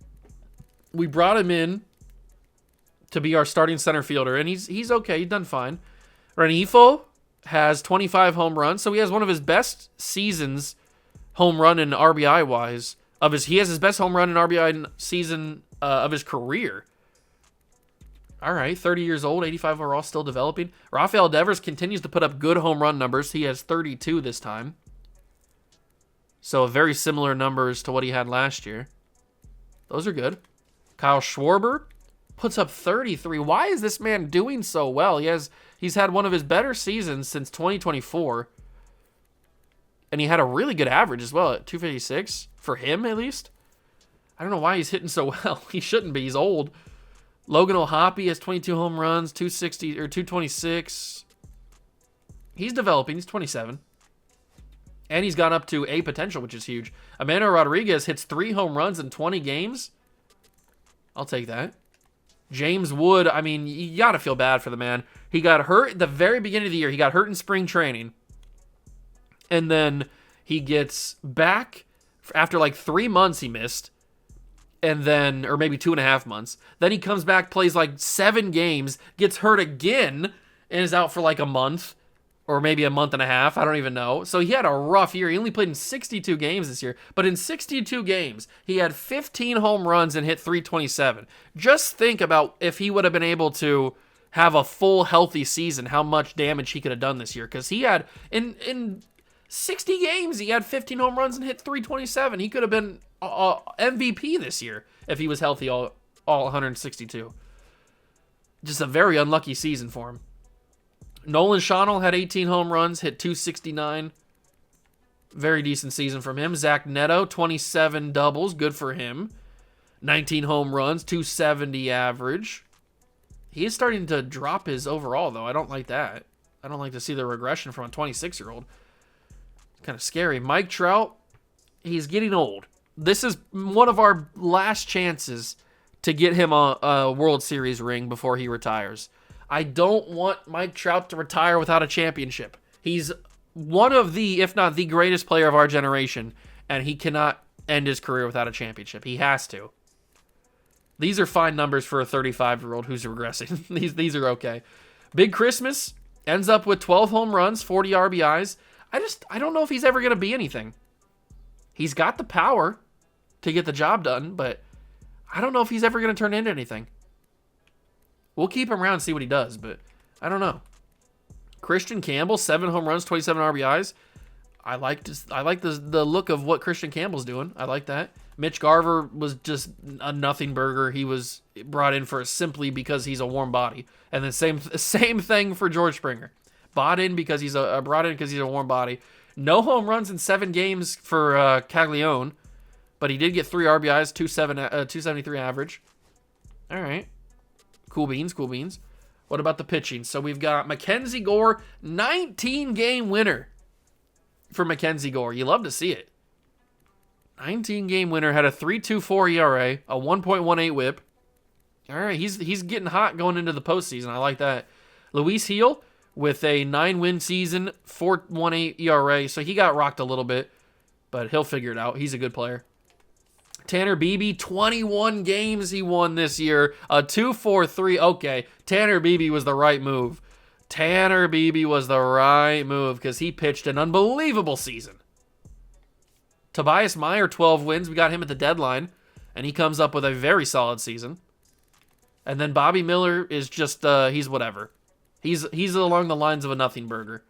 We brought him in to be our starting center fielder, and he's okay. He's done fine. Renifo has 25 home runs, so he has one of his best seasons home run and RBI-wise. He has his best home run and RBI season of his career. All right, 30 years old, 85 overall, still developing. Rafael Devers continues to put up good home run numbers. He has 32 this time. So very similar numbers to what he had last year. Those are good. Kyle Schwarber puts up 33. Why is this man doing so well? He's had one of his better seasons since 2024. And he had a really good average as well at 256 for him, at least. I don't know why he's hitting so well. He shouldn't be. He's old. Logan O'Hoppe has 22 home runs, 260 or 226. He's developing. He's 27. And he's gone up to A potential, which is huge. Emmanuel Rodriguez hits 3 home runs in 20 games. I'll take that. James Wood, I mean, you got to feel bad for the man. He got hurt at the very beginning of the year. He got hurt in spring training. And then he gets back after like 3 months he missed. And then, or maybe 2.5 months. Then he comes back, plays like 7 games, gets hurt again, and is out for like a month. Or maybe a month and a half. I don't even know. So he had a rough year. He only played in 62 games this year. But in 62 games, he had 15 home runs and hit 327. Just think about if he would have been able to have a full healthy season, how much damage he could have done this year. Because he had, in 60 games, he had 15 home runs and hit 327. He could have been MVP this year if he was healthy all 162. Just a very unlucky season for him. Nolan Schonel had 18 home runs, hit 269. Very decent season from him. Zach Neto, 27 doubles. Good for him. 19 home runs, 270 average. He is starting to drop his overall, though. I don't like that. I don't like to see the regression from a 26-year-old. It's kind of scary. Mike Trout, he's getting old. This is one of our last chances to get him a World Series ring before he retires. I don't want Mike Trout to retire without a championship. He's one of the, if not the greatest player of our generation, and he cannot end his career without a championship. He has to. These are fine numbers for a 35-year-old who's regressing. These are okay. Big Christmas ends up with 12 home runs, 40 RBIs. I don't know if he's ever going to be anything. He's got the power to get the job done, but I don't know if he's ever going to turn into anything. We'll keep him around and see what he does, but I don't know. Christian Campbell, 7 home runs, 27 RBIs. I like the look of what Christian Campbell's doing. I like that. Mitch Garver was just a nothing burger. He was brought in for simply because he's a warm body. And the same thing for George Springer. Brought in because he's a warm body. No home runs in 7 games for Caglione, but he did get 3 RBIs, 273 average. All right. Cool beans. What about the pitching? So we've got Mackenzie Gore, 19-game winner for Mackenzie Gore. You love to see it. 19-game winner, had a 3.24 ERA, a 1.18 whip. All right, he's getting hot going into the postseason. I like that. Luis Heel with a 9-win season, 4.18 ERA. So he got rocked a little bit, but he'll figure it out. He's a good player. Tanner Beebe, 21 games he won this year, a 2.43. Okay, Tanner Beebe was the right move. Because he pitched an unbelievable season. Tobias Meyer, 12 wins. We got him at the deadline, and he comes up with a very solid season. And then Bobby Miller is just, he's whatever. He's along the lines of a nothing burger.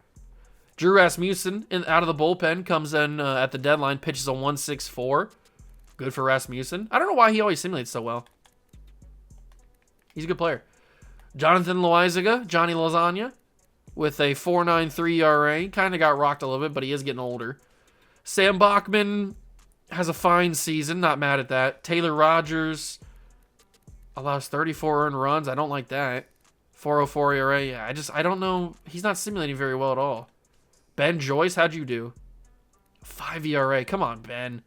Drew Rasmussen, out of the bullpen, comes in at the deadline, pitches a 1.64. Good for Rasmussen. I don't know why he always simulates so well. He's a good player. Jonathan Loaizaga, Johnny Lasagna, with a 4.93 ERA. Kind of got rocked a little bit, but he is getting older. Sam Bachman has a fine season. Not mad at that. Taylor Rogers allows 34 earned runs. I don't like that. 4.04 ERA. Yeah, I don't know. He's not simulating very well at all. Ben Joyce, how'd you do? 5 ERA. Come on, Ben.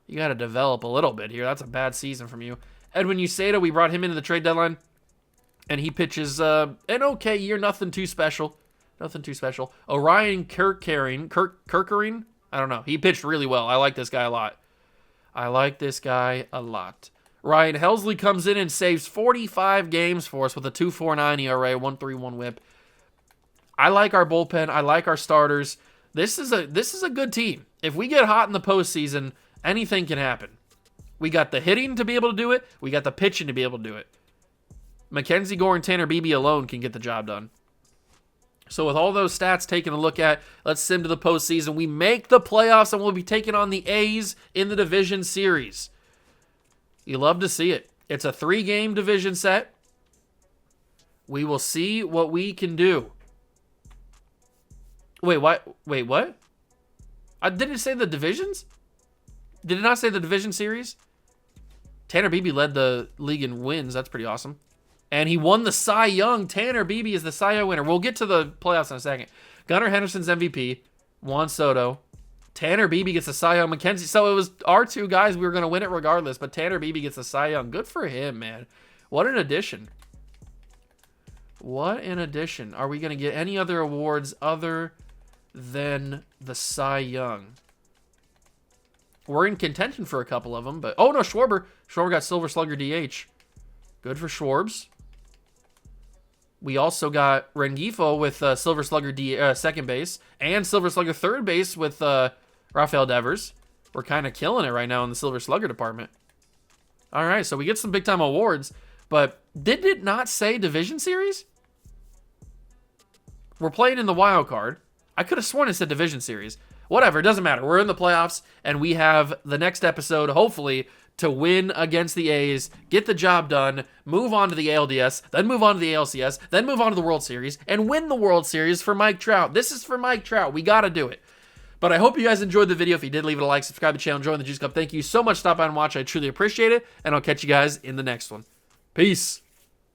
You got to develop a little bit here. That's a bad season from you. Edwin Uceda, we brought him into the trade deadline, and he pitches an okay year. Nothing too special. Orion Kirkering. I don't know. He pitched really well. I like this guy a lot. Ryan Helsley comes in and saves 45 games for us with a 2.49 ERA, 1.31 whip. I like our bullpen. I like our starters. This is a good team. If we get hot in the postseason, anything can happen. We got the hitting to be able to do it. We got the pitching to be able to do it. Mackenzie Gore and Tanner Beebe alone can get the job done. So with all those stats taken a look at, let's sim to the postseason. We make the playoffs and we'll be taking on the A's in the division series. You love to see it. It's a 3-game division set. We will see what we can do. Wait, what? Did it say the divisions? Did it not say the division series? Tanner Beebe led the league in wins. That's pretty awesome. And he won the Cy Young. Tanner Beebe is the Cy Young winner. We'll get to the playoffs in a second. Gunnar Henderson's MVP. Juan Soto. Tanner Beebe gets the Cy Young. McKenzie. So it was our two guys. We were going to win it regardless. But Tanner Beebe gets the Cy Young. Good for him, man. What an addition. What an addition. Are we going to get any other awards other than the Cy Young? We're in contention for a couple of them. But oh, no, Schwarber. Schwarber got Silver Slugger DH. Good for Schwarbs. We also got Rengifo with Silver Slugger second base and Silver Slugger third base with Rafael Devers. We're kind of killing it right now in the Silver Slugger department. All right, so we get some big-time awards, but did it not say Division Series? We're playing in the wild card. I could have sworn it said Division Series. Whatever, it doesn't matter. We're in the playoffs, and we have the next episode, hopefully, to win against the A's, get the job done, move on to the ALDS, then move on to the ALCS, then move on to the World Series, and win the World Series for Mike Trout. This is for Mike Trout. We got to do it. But I hope you guys enjoyed the video. If you did, leave it a like, subscribe to the channel, join the Juice Club. Thank you so much for stopping by and watching. I truly appreciate it, and I'll catch you guys in the next one. Peace.